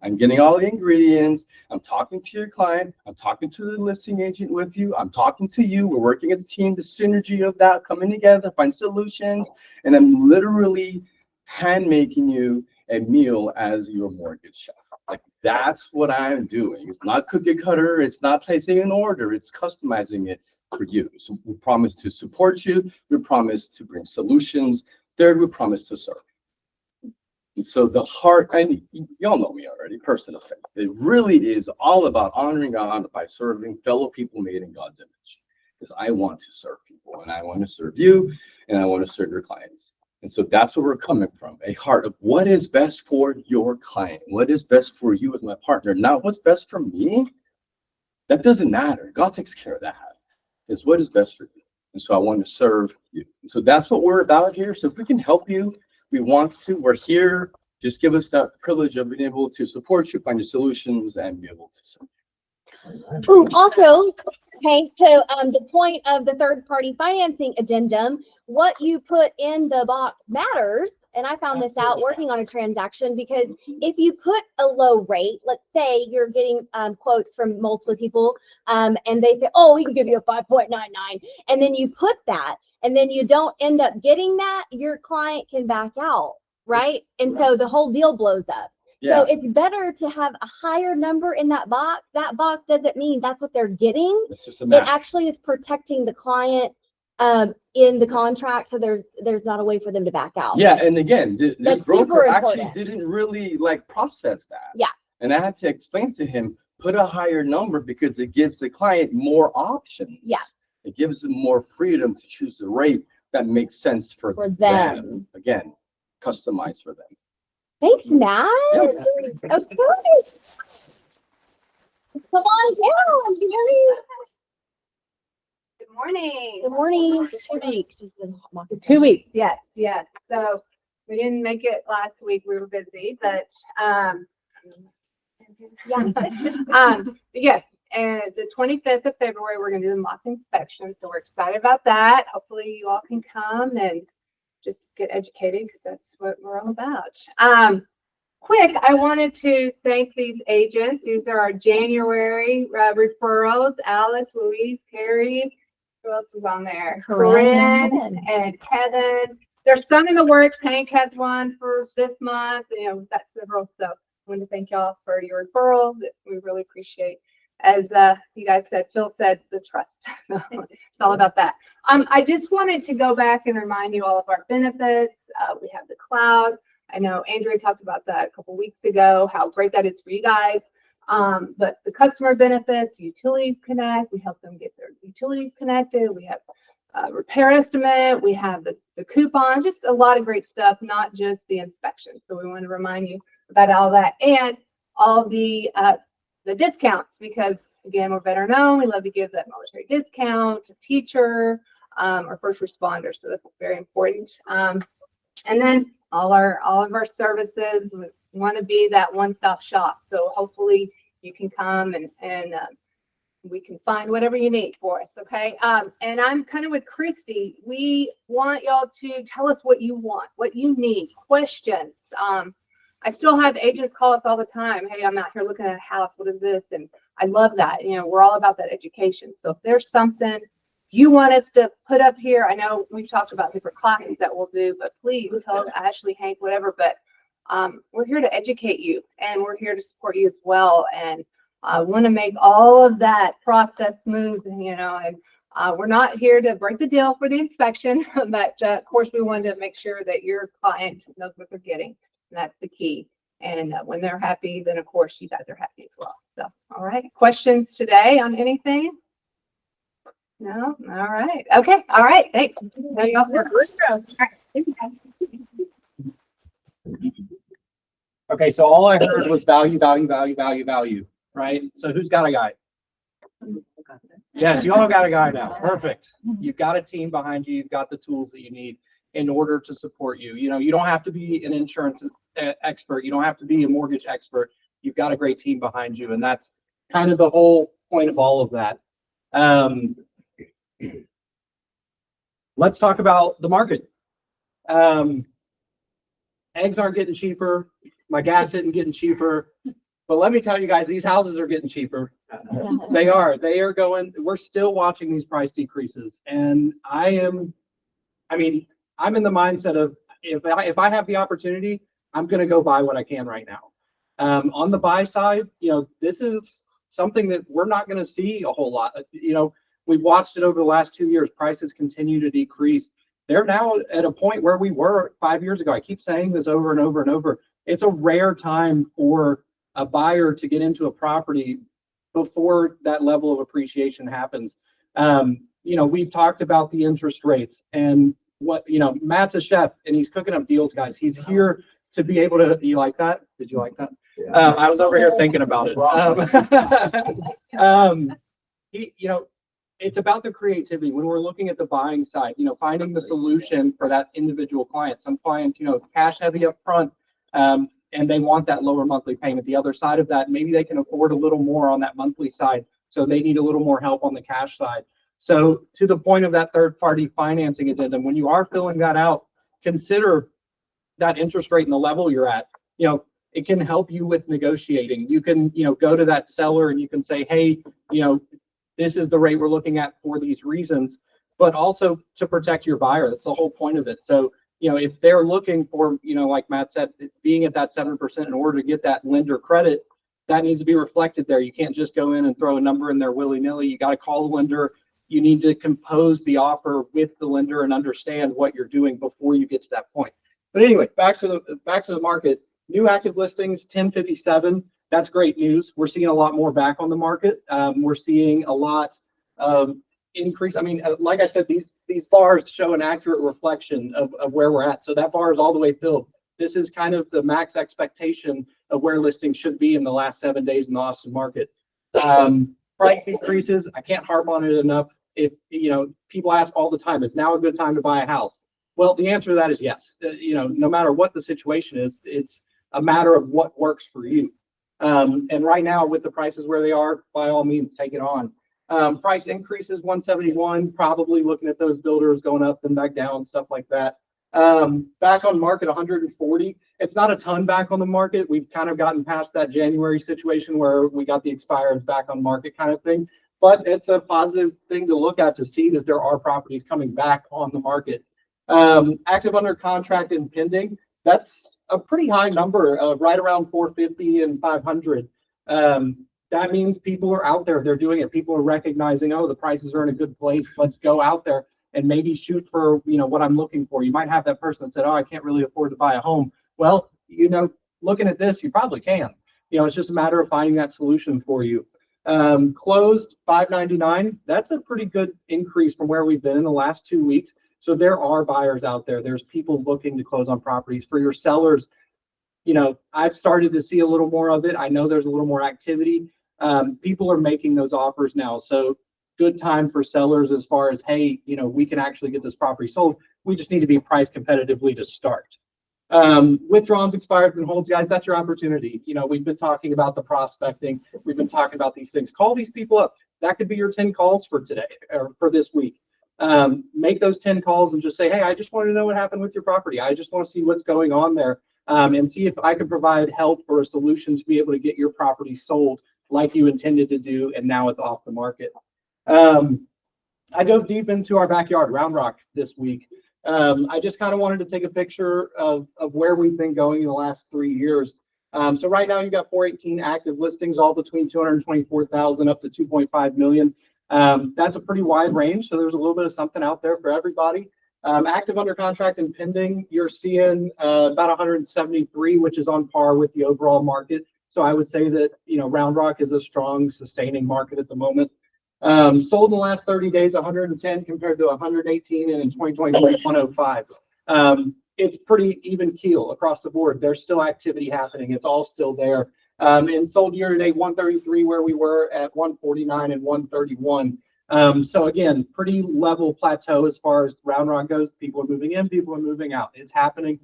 I'm getting all the ingredients. I'm talking to your client. I'm talking to the listing agent with you. I'm talking to you. We're working as a team, the synergy of that, coming together, find solutions. And I'm literally hand making you a meal as your mortgage chef. Like that's what I'm doing. It's not cookie cutter. It's not placing an order. It's customizing it for you. So we promise to support you. We promise to bring solutions. Third, we promise to serve. And so the heart, and y'all know me already, person of faith. It really is all about honoring God by serving fellow people made in God's image. Because I want to serve people, and I want to serve you, and I want to serve your clients. And so that's where we're coming from, a heart of what is best for your client, what is best for you as my partner. Not what's best for me. That doesn't matter. God takes care of that. It's what is best for you. And so I want to serve you. And so that's what we're about here. So if we can help you, we want to. We're here. Just give us that privilege of being able to support you, find your solutions, and be able to serve. Ooh, also, okay, to the point of the third-party financing addendum, what you put in the box matters. And I found this out working on a transaction, because if you put a low rate, let's say you're getting quotes from multiple people, and they say, oh, we can give you a 5.99, and then you put that, and then you don't end up getting that, your client can back out, right? And so the whole deal blows up. Yeah. So it's better to have a higher number in that box. That box doesn't mean that's what they're getting. It's just a It match. actually is protecting the client in the contract, so there's not a way for them to back out. Yeah, and again, this That's broker super actually important. didn't really like process that. Yeah. And I had to explain to him, put a higher number because it gives the client more options. Yeah. It gives them more freedom to choose the rate that makes sense for For them. Again, customized for them. Thanks, Matt. Yeah. Okay. Come on down, Jerry. Good morning. Good morning. 2 weeks has been 2 weeks, yes, yes. So we didn't make it last week. We were busy, but, Yeah. yes, and the 25th of February, we're gonna do the mock inspection. So we're excited about that. Hopefully you all can come and just get educated because that's what we're all about. Quick, I wanted to thank these agents. These are our January referrals. Alex, Louise, Terry, who else is on there? Corinne and Kevin. There's some in the works. Hank has one for this month. You know, we've got several. So I want to thank y'all for your referrals. We really appreciate, as you guys said, Phil said, the trust. It's all about that. I just wanted to go back and remind you all of our benefits. We have the cloud. I know Andrea talked about that a couple weeks ago, how great that is for you guys. But the customer benefits, Utilities Connect, we help them get their utilities connected. We have repair estimate. We have the coupons, just a lot of great stuff, not just the inspection. So we want to remind you about all that and all the discounts, because again, we're better known. We love to give that military discount to teacher or first responders. So that's very important. And then all of our services, we want to be that one-stop shop. So hopefully you can come and we can find whatever you need for us. Okay. And I'm kind of with Christy. We want y'all to tell us what you want, what you need, questions. I still have agents call us all the time. Hey, I'm out here looking at a house. What is this? And I love that. You know, we're all about that education. So if there's something you want us to put up here, I know we've talked about different classes that we'll do, but please tell Ashley, Hank, whatever. But we're here to educate you and we're here to support you as well. And I want to make all of that process smooth, you know, and we're not here to break the deal for the inspection, but of course we wanted to make sure that your client knows what they're getting. And that's the key. And when they're happy, then of course you guys are happy as well. So, all right. Questions today on anything? No? All right. Okay. All right. Thanks. Now y'all work. Okay, so all I heard was value, value, value, value, value, right? So who's got a guy? Yes, you all got a guy now. Perfect. You've got a team behind you. You've got the tools that you need in order to support you. You know, you don't have to be an insurance expert. You don't have to be a mortgage expert. You've got a great team behind you. And that's kind of the whole point of all of that. Let's talk about the market. Eggs aren't getting cheaper. My gas isn't getting cheaper. But let me tell you guys, these houses are getting cheaper. They are going, we're still watching these price decreases. And I'm in the mindset of if I have the opportunity, I'm going to go buy what I can right now. On the buy side, you know, this is something that we're not going to see a whole lot. You know, we've watched it over the last 2 years. Prices continue to decrease. They're now at a point where we were 5 years ago. I keep saying this over and over and over. It's a rare time for a buyer to get into a property before that level of appreciation happens. You know, we've talked about the interest rates and what, you know, Matt's a chef and he's cooking up deals, guys. He's here to be able to, you like that? Did you like that? Yeah. I was over here thinking about it. You know, it's about the creativity when we're looking at the buying side, you know, finding the solution for that individual client. Some clients, you know, cash heavy up front, and they want that lower monthly payment. The other side of that, maybe they can afford a little more on that monthly side. So they need a little more help on the cash side. So to the point of that third party financing addendum, when you are filling that out, consider that interest rate and the level you're at. You know, it can help you with negotiating. You can, you know, go to that seller and you can say, hey, you know, this is the rate we're looking at for these reasons, but also to protect your buyer. That's the whole point of it. So, you know, if they're looking for, you know, like Matt said, being at that 7% in order to get that lender credit, that needs to be reflected there. You can't just go in and throw a number in there willy-nilly. You got to call the lender, you need to compose the offer with the lender and understand what you're doing before you get to that point. But anyway, back to the market. New active listings, 1057. That's great news. We're seeing a lot more back on the market. We're seeing a lot of increase. I mean, like I said, these bars show an accurate reflection of where we're at. So that bar is all the way filled. This is kind of the max expectation of where listings should be in the last 7 days in the Austin market. Price decreases, I can't harp on it enough. If, you know, people ask all the time, is now a good time to buy a house? Well, the answer to that is yes. You know, no matter what the situation is, it's a matter of what works for you. And right now, with the prices where they are, by all means, take it on. Price increases 171, probably looking at those builders going up and back down, stuff like that. Back on market 140. It's not a ton back on the market. We've kind of gotten past that January situation where we got the expireds back on market kind of thing. But it's a positive thing to look at to see that there are properties coming back on the market. Active under contract and pending, that's a pretty high number, right around 450 and 500. That means people are out there, they're doing it. People are recognizing, oh, the prices are in a good place. Let's go out there and maybe shoot for, you know, what I'm looking for. You might have that person that said, oh, I can't really afford to buy a home. Well, you know, looking at this, you probably can. You know, it's just a matter of finding that solution for you. Closed 599. That's a pretty good increase from where we've been in the last 2 weeks. So there are buyers out there. There's people looking to close on properties. For your sellers, you know, I've started to see a little more of it. I know there's a little more activity. People are making those offers now. So good time for sellers as far as, hey, you know, we can actually get this property sold. We just need to be priced competitively to start. Withdrawals, expireds, and holds, guys, that's your opportunity. You know, we've been talking about the prospecting. We've been talking about these things. Call these people up. That could be your 10 calls for today or for this week. Make those 10 calls and just say, hey, I just want to know what happened with your property. I just want to see what's going on there, and see if I can provide help or a solution to be able to get your property sold like you intended to do, and now it's off the market. I dove deep into our backyard, Round Rock, this week. I just kind of wanted to take a picture of where we've been going in the last 3 years. So right now you've got 418 active listings, all between 224,000 up to 2.5 million. That's a pretty wide range. So there's a little bit of something out there for everybody. Active under contract and pending, you're seeing about 173, which is on par with the overall market. So I would say that, you know, Round Rock is a strong sustaining market at the moment. Sold in the last 30 days, 110 compared to 118, and in 2020, 105. It's pretty even keel across the board. There's still activity happening. It's all still there. And sold year to date 133, where we were at 149 and 131. So again, pretty level plateau as far as Round Rock goes. People are moving in, people are moving out. It's happening.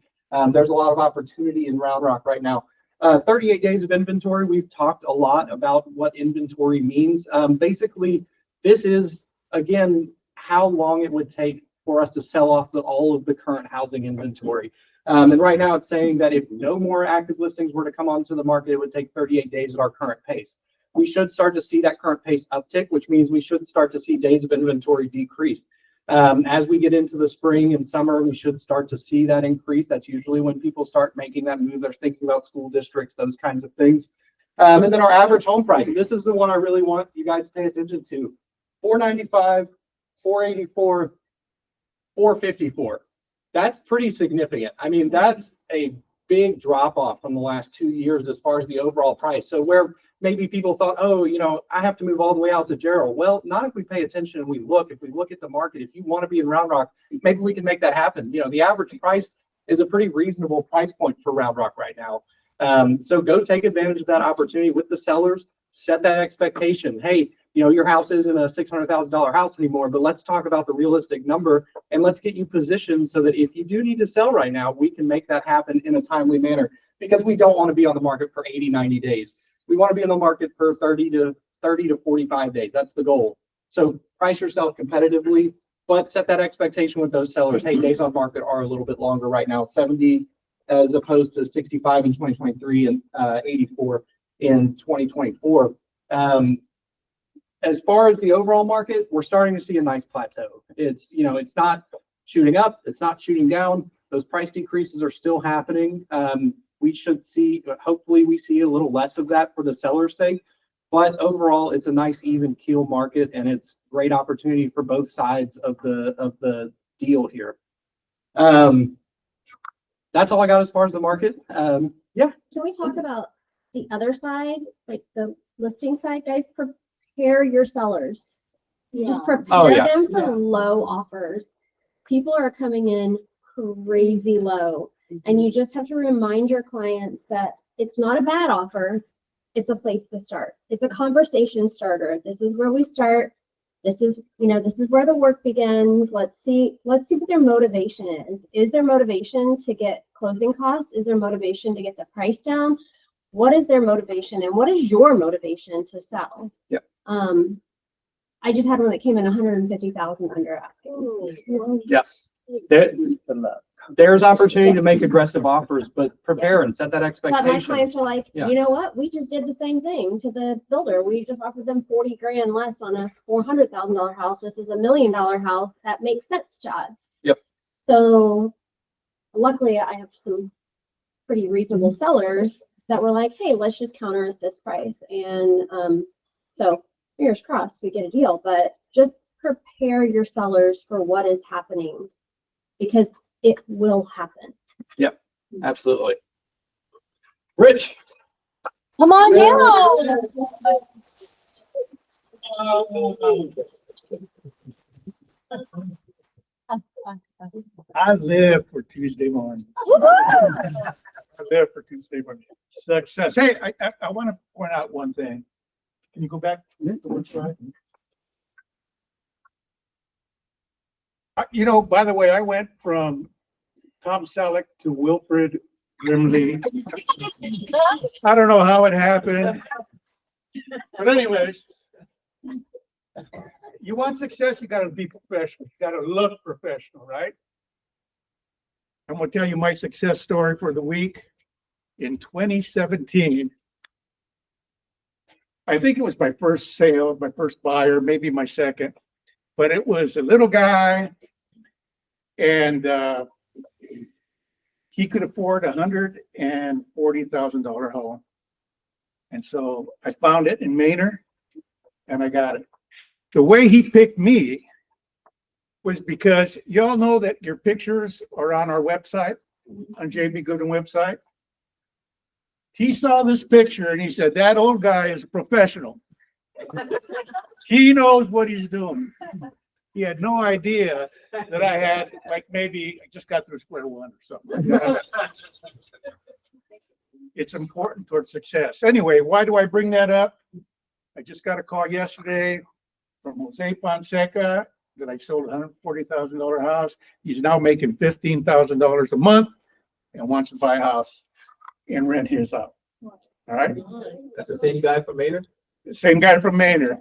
There's a lot of opportunity in Round Rock right now. 38 days of inventory. We've talked a lot about what inventory means. Basically, this is, again, how long it would take for us to sell off all of the current housing inventory. And right now it's saying that if no more active listings were to come onto the market, it would take 38 days at our current pace. We should start to see that current pace uptick, which means we should start to see days of inventory decrease. As we get into the spring and summer, we should start to see that increase. That's usually when people start making that move. They're thinking about school districts, those kinds of things. And then our average home price. This is the one I really want you guys to pay attention to. $495, $484, $454. That's pretty significant. I mean, that's a big drop off from the last 2 years as far as the overall price. So where maybe people thought, oh, you know, I have to move all the way out to Gerald. Well, not if we pay attention and we look. If we look at the market, if you want to be in Round Rock, maybe we can make that happen. You know, the average price is a pretty reasonable price point for Round Rock right now. So go take advantage of that opportunity with the sellers. Set that expectation. Hey, you know, your house isn't a $600,000 house anymore, but let's talk about the realistic number and let's get you positioned so that if you do need to sell right now, we can make that happen in a timely manner, because we don't want to be on the market for 80, 90 days. We want to be in the market for 30 to 45 days. That's the goal. So price yourself competitively, but set that expectation with those sellers. Hey, days on market are a little bit longer right now, 70 as opposed to 65 in 2023 and 84 in 2024. As far as the overall market, we're starting to see a nice plateau. It's, you know, it's not shooting up, it's not shooting down. Those price decreases are still happening. We should see, hopefully we see a little less of that for the seller's sake, But overall, it's a nice even keel market and it's great opportunity for both sides of the deal here. That's all I got as far as the market. Yeah. Can we talk about the other side, like the listing side, guys? Prepare your sellers. Just prepare Oh, yeah. them for low offers. People are coming in crazy low. And you just have to remind your clients that it's not a bad offer. It's a place to start. It's a conversation starter. This is where we start. This is where the work begins. Let's see what their motivation is. Is their motivation to get closing costs? Is their motivation to get the price down? What is their motivation and what is your motivation to sell? Yep. I just had one that came in 150,000 under asking. Yeah. There's opportunity to make aggressive offers, but prepare and set that But my expectation. clients are like, Yeah. you know what? We just did the same thing to the builder. We just offered them 40 grand less on a $400,000 house. This is $1 million house. That makes sense to us. Yep. So luckily I have some pretty reasonable sellers that were like, hey, let's just counter at this price. And so fingers crossed we get a deal, but just prepare your sellers for what is happening because it will happen. Yep, absolutely. Rich. Come on down. I live for Tuesday morning. I live for Tuesday morning. Success. Hey, I want to point out one thing. Can you go back to one slide? You know, by the way, I went from Tom Selleck to Wilfred Brimley. I don't know how it happened. But anyways, you want success, you gotta be professional. You gotta look professional, right? I'm gonna tell you my success story for the week. In 2017, I think it was my first sale, my first buyer, maybe my second, but it was a little guy and he could afford $140,000 home. And so I found it in Manor and I got it. The way he picked me was because y'all know that your pictures are on our website, on JB Goodwin website. He saw this picture and he said, that old guy is a professional. He knows what he's doing. He had no idea that I had, like, maybe I just got through square one or something. It's important towards success. Anyway, why do I bring that up? I just got a call yesterday from Jose Fonseca that I sold a $140,000 house. He's now making $15,000 a month and wants to buy a house and rent his out. All right. That's the same guy from Maynard? The same guy from Manor.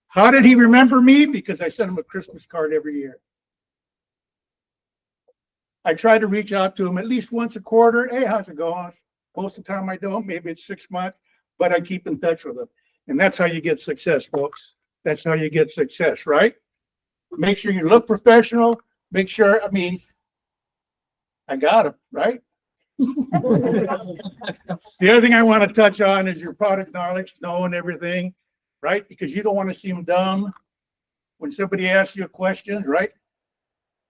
How did he remember me? Because I sent him a Christmas card every year. I try to reach out to him at least once a quarter. Hey, how's it going? Most of the time I don't. Maybe it's 6 months, but I keep in touch with him. And that's how you get success, folks. That's how you get success, right? Make sure you look professional. Make sure, I mean, I got him, right? The other thing I want to touch on is your product knowledge, knowing everything, right? Because you don't want to seem dumb when somebody asks you a question, right?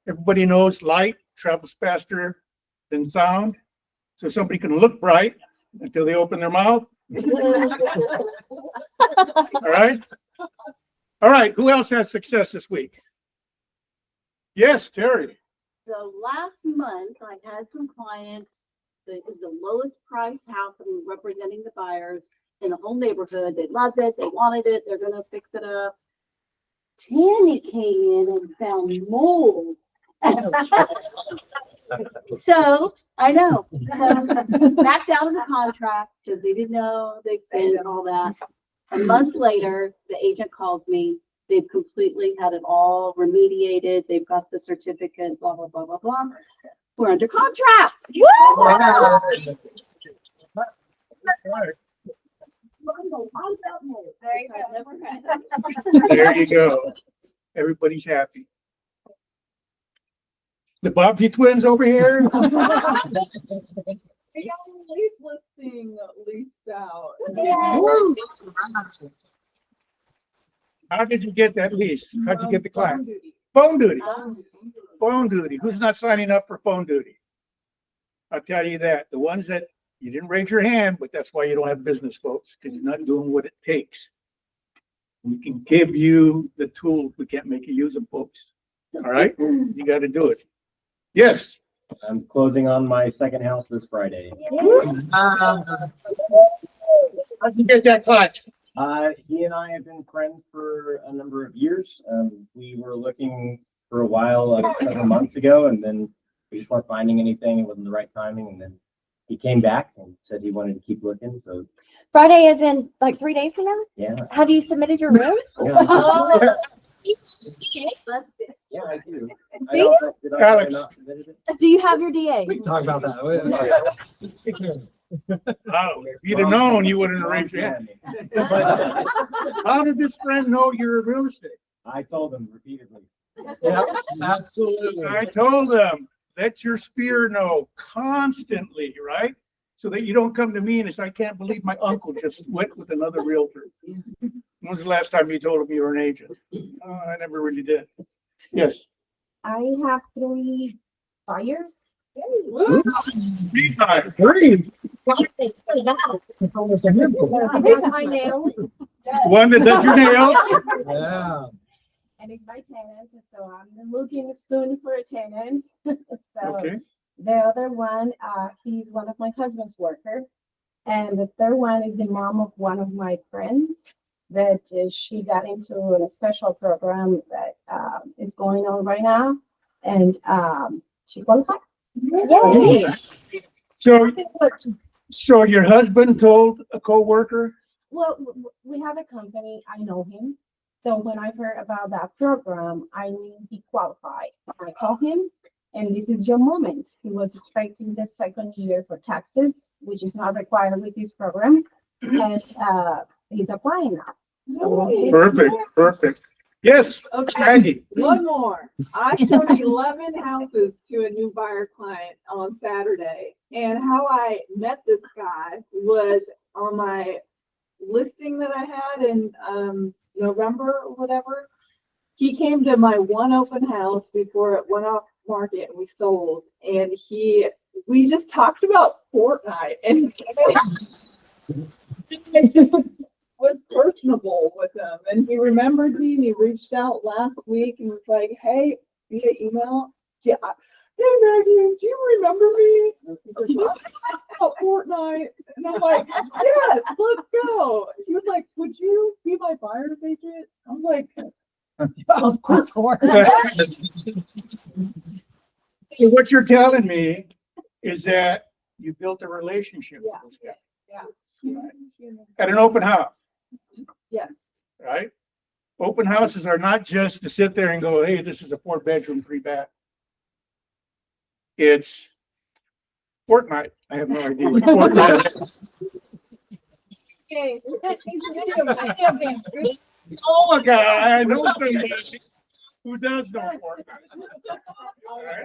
Everybody knows light travels faster than sound. So somebody can look bright until they open their mouth. All right. All right. Who else has success this week? Yes, Terry. So last month, I had some clients, it was the lowest priced house that was representing the buyers in the whole neighborhood. They loved it, they wanted it, they're gonna fix it up. Tammy came in and found mold. So, I know, so backed out of the contract because they didn't know the extent and all that. A month later, the agent calls me. They've completely had it all remediated. They've got the certificate, blah, blah, blah, blah, blah. We're under contract. There you go. Everybody's happy. The Bobsey twins over here. everything leased out. How did you get that lease? How'd you get the client? Phone duty. Phone duty. Who's not signing up for phone duty? I'll tell you that. The ones that you didn't raise your hand, but that's why you don't have business folks, because you're not doing what it takes. We can give you the tools. We can't make you use them, folks. All right? You got to do it. Yes. I'm closing on my second house this Friday. How'd you get that client? He and I have been friends for a number of years. We were looking for a while, several months ago, and then we just weren't finding anything. It wasn't the right timing, and then he came back and said he wanted to keep looking. So Friday is in like 3 days from now? yeah, Have you submitted your room? yeah, yeah, I do. Do you? Alex. Do you have your DA? We can talk about that. Oh, if you'd have known, you wouldn't have raised your hand. How did this friend know you're in real estate? I told him repeatedly. Yeah, absolutely. I told them, let your spear know constantly, right? So that you don't come to me and say, I can't believe my uncle just went with another realtor. When was the last time you told him you were an agent? I never really did. Yes. I have 3 buyers. Three times. It's almost a miracle. I nails. One that does your nails. Yeah. And it's my tenant, so I'm looking soon for a tenant. So Okay. the other one, he's one of my husband's worker. And the third one is the mom of one of my friends that she got into a special program that is going on right now. And she qualified. Yay. So your husband told a coworker? Well, we have a company, I know him. So when I heard about that program, I knew he qualified. I called him, and this is your moment. He was expecting the second year for taxes, which is not required with this program. And he's applying now. So, Perfect, perfect. Yes, Okay, Maggie. one more. I showed 11 houses to a new buyer client on Saturday. And how I met this guy was on my listing that I had in November or whatever. He came to my one open house before it went off market and we sold. And we just talked about Fortnite and was personable with him, and he remembered me, and he reached out last week and was like, hey, via email, yeah, hey Maggie, do you remember me? Can you talk about Fortnite? And I'm like, yes, let's go. He was like, would you be my buyer's agent? I was like, of course. So what you're telling me is that you built a relationship with this guy yeah. at an open house, Yes. right? Open houses are not just to sit there and go, hey, this is a 4-bedroom, 3-bath. It's Fortnite. I have no idea what Fortnite is. Okay. Oh, a guy, I know somebody who does know Fortnite. All right.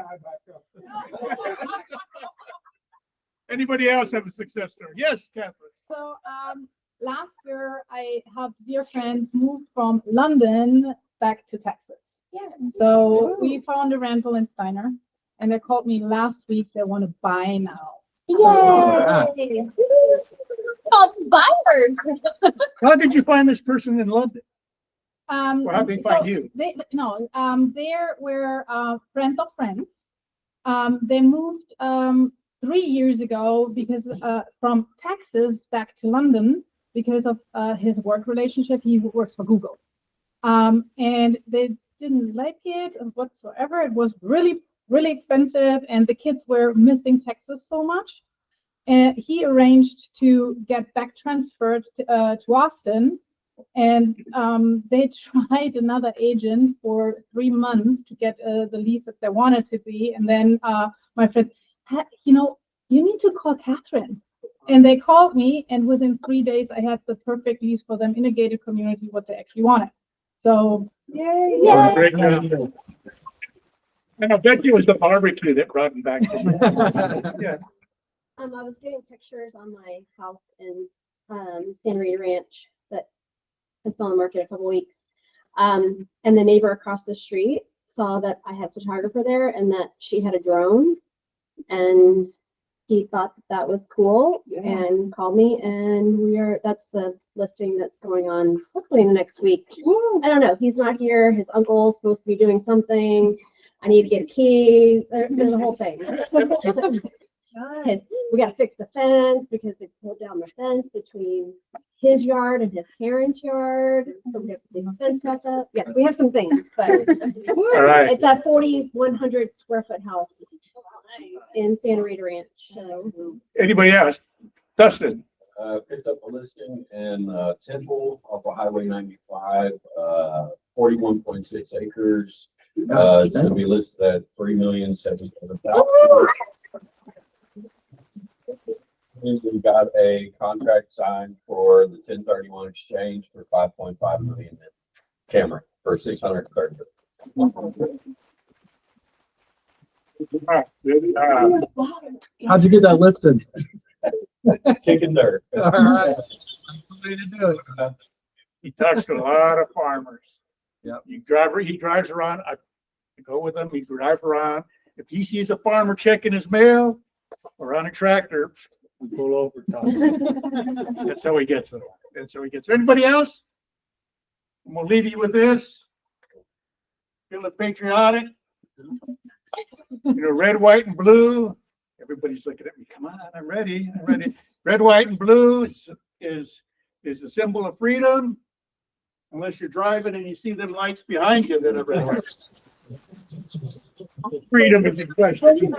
Anybody else have a success story? Yes, Catherine. So, last year I helped dear friends move from London back to Texas. Yeah. So we found a rental in Steiner, and they called me last week. They want to buy now. Yay. Oh, buyers. How did you find this person in London? Or how'd they find so you? They were friends of friends. They moved 3 years ago because from Texas back to London because of his work relationship. He works for Google, and they didn't like it whatsoever. It was really, really expensive, and the kids were missing Texas so much. And he arranged to get back transferred to Austin. And they tried another agent for 3 months to get the lease that they wanted to be. And then my friend, you need to call Catherine. And they called me, and within 3 days, I had the perfect lease for them in a gated community, what they actually wanted. So, yay! Great job. And I bet you it was the barbecue that brought him back. Yeah. I was getting pictures on my house in, San Rita Ranch that has been on the market a couple weeks. And the neighbor across the street saw that I had a photographer there and that she had a drone. And he thought that was cool and called me, and that's the listing that's going on hopefully in the next week. I don't know. He's not here. His uncle's supposed to be doing something. I need to get a key. There's a whole thing. We got to fix the fence because they pulled down the fence between his yard and his parents' yard. So we have to dig the fence back up. Yeah, we have some things, but All right. it's a 4,100 square foot house in Santa Rita Ranch. So Anybody else? Dustin? Picked up a listing in Temple off of Highway 95, 41.6 acres. It's gonna be listed at $3,077,000. We got a contract signed for the 1031 exchange for 5.5 million in camera for 630. How'd you get that listed? Kicking dirt. All right. That's the way to do it. He talks to a lot of farmers. Yep. He drives around. I go with him. He drives around. If he sees a farmer checking his mail or on a tractor, we pull over and talk. That's how he gets it. That's how he gets it. Anybody else? And we'll leave you with this. Feeling patriotic. You know, red, white, and blue. Everybody's looking at me. Come on, I'm ready. I'm ready. Red, white, and blue is a symbol of freedom. Unless you're driving and you see the lights behind you that are red, white. Freedom is in question.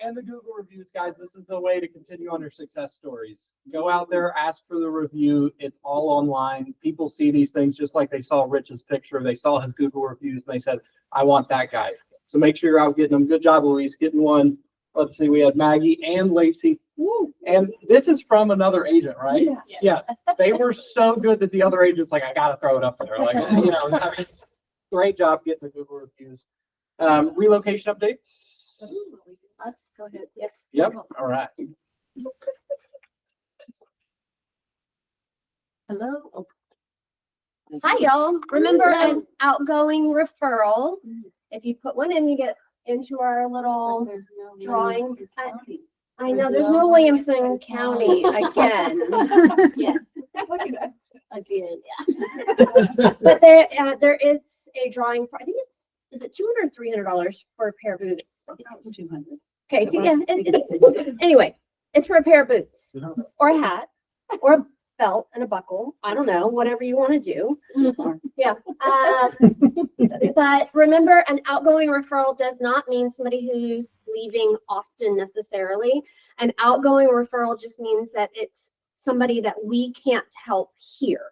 And the Google reviews, guys, this is a way to continue on your success stories. Go out there, ask for the review. It's all online. People see these things just like they saw Rich's picture. They saw his Google reviews and they said, I want that guy. So make sure you're out getting them. Good job, Luis, getting one. Let's see, we had Maggie and Lacey. Woo. And this is from another agent, right? Yeah. They were so good that the other agent's like, I got to throw it up there. Like, you know, I mean, great job getting the Google reviews. Relocation updates. Us, go ahead. Yes. Yep. All right. Hello. Oh, hi, y'all. Remember an outgoing referral? If you put one in, you get into our little there's no drawing. County. I know there's no Williamson County again. Yes. Again, yeah. But there is a drawing for, I think is it $200 or $300 for a pair of boots? 200. Okay, so yeah, anyway, it's for a pair of boots or a hat or a belt and a buckle. I don't know, whatever you want to do. Yeah. But remember, an outgoing referral does not mean somebody who's leaving Austin necessarily. An outgoing referral just means that it's somebody that we can't help here.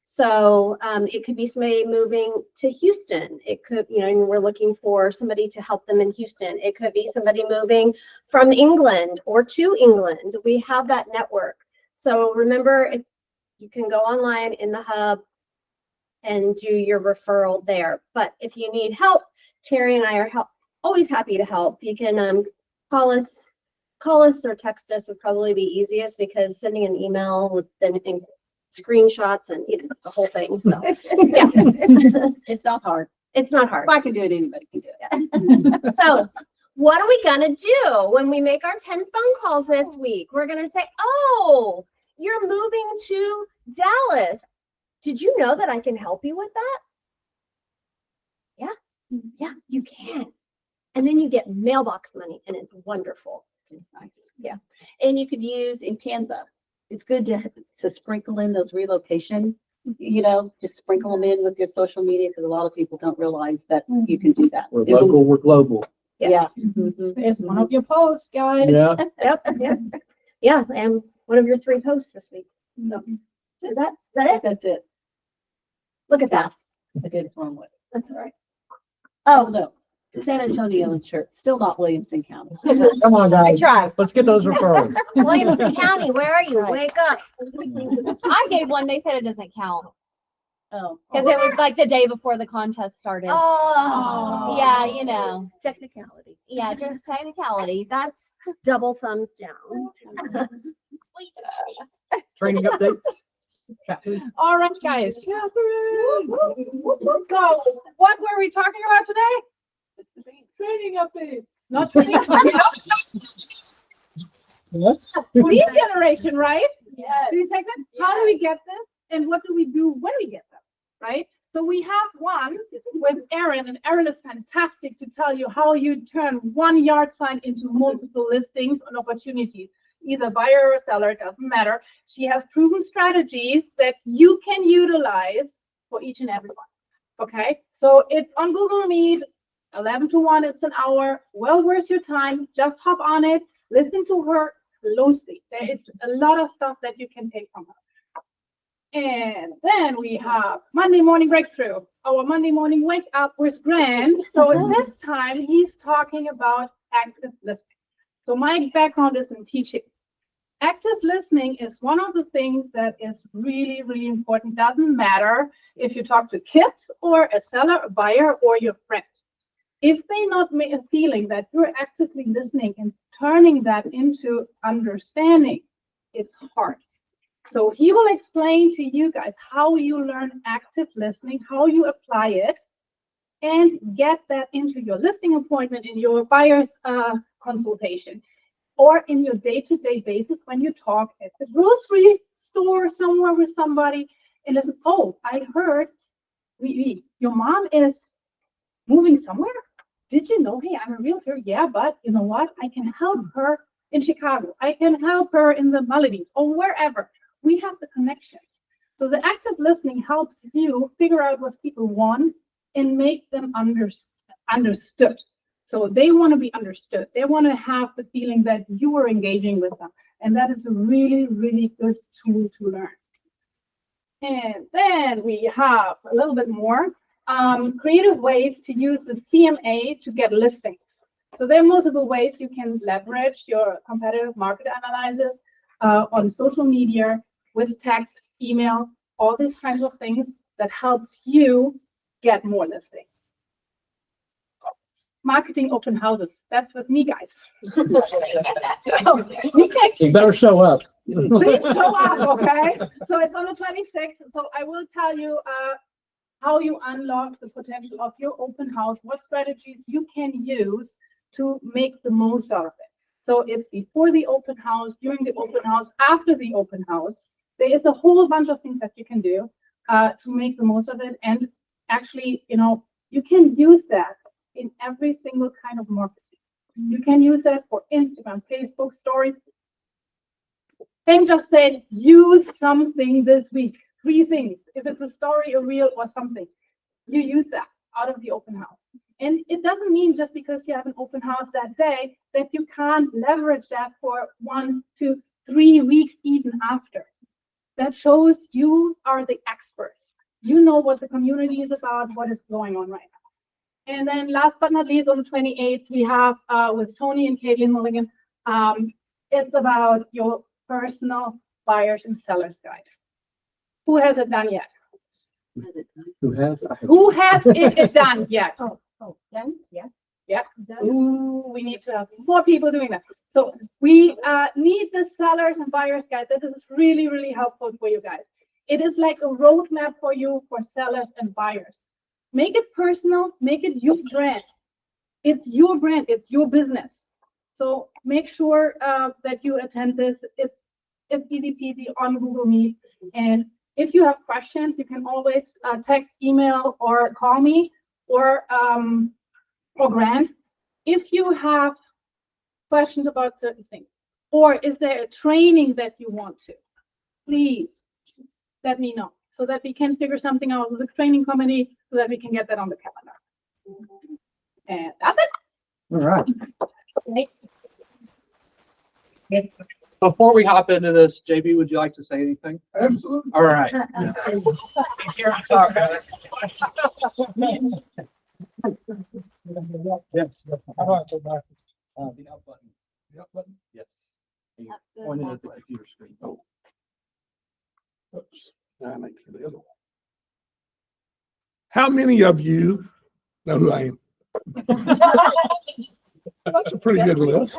So it could be somebody moving to Houston. It could, you know, and we're looking for somebody to help them in Houston. It could be somebody moving from England or to England. We have that network. So remember, if you can go online in the hub and do your referral there. But if you need help, Terry and I are always happy to help. You can call us or text us would probably be easiest, because sending an email with then screenshots and the whole thing. So yeah, It's not hard. it's not hard. If I can do it, anybody can do it. So what are we gonna do when we make our 10 phone calls this week? We're gonna say, oh, you're moving to Dallas. Did you know that I can help you with that? Yeah, you can. And then you get mailbox money, and it's wonderful. It's nice. Yeah. And you could use in Canva. It's good to sprinkle in those relocation, you know, just sprinkle them in with your social media, because a lot of people don't realize that you can do that. We're local, we're global. Yes. There's one of your posts, guys. Yeah. Yep. Yeah, and one of your 3 posts this week. So is that it? That's it. Look at that. I did it wrong way. That's all right. Oh, no. San Antonio insurance, still not Williamson County. Come on, I guys. tried. Let's get those referrals. Williamson County, where are you? Right. Wake up. I gave one, they said it doesn't count. Oh. Because it was like the day before the contest started. Oh. Yeah, you know. Technicality. Yeah, just technicalities. That's double thumbs down. Training updates? All right, guys. So what were we talking about today? Training updates. Not training. Yes. Lead generation, right? Yes. Do you take that? How do we get this? And what do we do when we get them? Right? So we have one with Erin, and Erin is fantastic to tell you how you turn one yard sign into multiple listings and opportunities. Either buyer or seller, it doesn't matter. She has proven strategies that you can utilize for each and every one. Okay? So it's on Google Meet, 11 to 1, it's an hour. Well worth your time. Just hop on it. Listen to her closely. There is a lot of stuff that you can take from her. And then we have Monday Morning Breakthrough, our Monday morning wake up with Grant. So this time he's talking about active listening. So my background is in teaching. Active listening is one of the things that is really, really important. Doesn't matter if you talk to kids or a seller, a buyer, or your friend. If they not feeling that you're actively listening and turning that into understanding, it's hard. So he will explain to you guys how you learn active listening, how you apply it, and get that into your listing appointment, in your buyer's consultation, or in your day-to-day basis when you talk at the grocery store somewhere with somebody and listen, oh, I heard your mom is moving somewhere. Did you know, hey, I'm a realtor. Yeah, but you know what? I can help her in Chicago. I can help her in the Maldives or wherever. We have the connections. So the active listening helps you figure out what people want and make them understood. So they want to be understood. They want to have the feeling that you are engaging with them. And that is a really, really good tool to learn. And then we have a little bit more creative ways to use the CMA to get listings. So there are multiple ways you can leverage your competitive market analysis on social media, with text, email, all these kinds of things that helps you get more listings. Marketing open houses. That's with me, guys. So, You better show up. please show up, okay? So it's on the 26th. So I will tell you how you unlock the potential of your open house, what strategies you can use to make the most out of it. So it's before the open house, during the open house, after the open house. There is a whole bunch of things that you can do to make the most of it. And actually, you know, you can use that in every single kind of marketing. You can use that for Instagram, Facebook stories. Pam just said, use something this week. 3 things. If it's a story, a reel, or something, you use that out of the open house. And it doesn't mean just because you have an open house that day that you can't leverage that for 1 to 3 weeks even after. That shows you are the expert. You know what the community is about, what is going on right now. And then last but not least, on the 28th, we have with Tony and Caitlin Mulligan, it's about your personal buyers and sellers guide. Who has it done yet? Who has? Who has it done yet? Oh, done? Yeah. Yeah. Ooh, we need to have more people doing that. So we need the sellers and buyers guide. This is really, really helpful for you guys. It is like a roadmap for you for sellers and buyers. Make it personal, make it your brand. It's your brand, it's your business. So make sure that you attend this. It's easy peasy on Google Meet. And if you have questions, you can always text, email, or call me, or Grant. If you have questions about certain things, or is there a training that you want to, please let me know so that we can figure something out with the training committee so that we can get that on the calendar. And that's it. All right. Before we hop into this, JB, would you like to say anything? Absolutely. All right. He's here to talk, guys. Yes. How do I go back? The up button. The up button? Yes. You pointed at the computer screen. Oh. Oops. Now I might be the other one. How many of you know who I am? That's a pretty good list.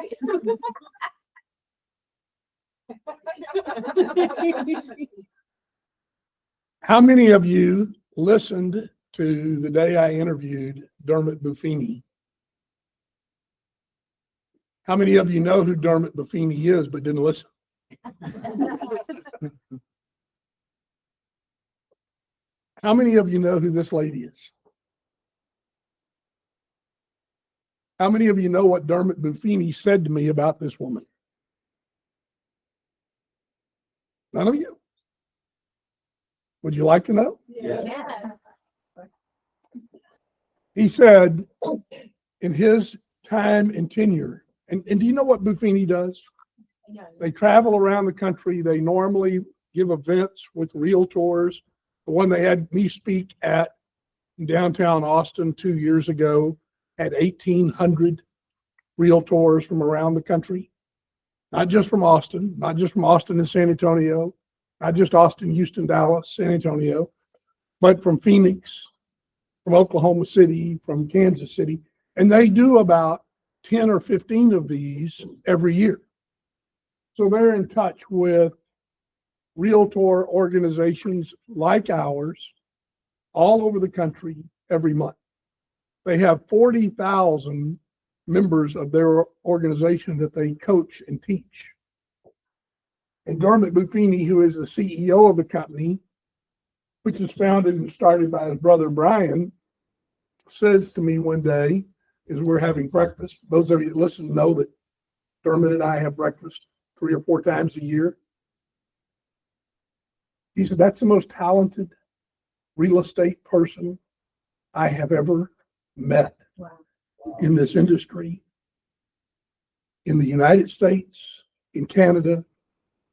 How many of you listened to the day I interviewed Dermot Buffini? How many of you know who Dermot Buffini is but didn't listen? How many of you know who this lady is? How many of you know what Dermot Buffini said to me about this woman? None of you? Would you like to know? Yes. He said in his time and tenure, and do you know what Buffini does? They travel around the country. They normally give events with realtors. The one they had me speak at in downtown Austin 2 years ago had 1,800 realtors from around the country, not just from Austin, not just from Austin and San Antonio, not just Austin, Houston, Dallas, San Antonio, but from Phoenix, from Oklahoma City, from Kansas City. And they do about 10 or 15 of these every year. So they're in touch with realtor organizations like ours all over the country every month. They have 40,000 members of their organization that they coach and teach. And Dermot Buffini, who is the CEO of the company, which is founded and started by his brother Brian, says to me one day, as we're having breakfast, those of you that listen know that Dermot and I have breakfast 3 or 4 times a year. He said, that's the most talented real estate person I have ever met in this industry, in the United States, in Canada,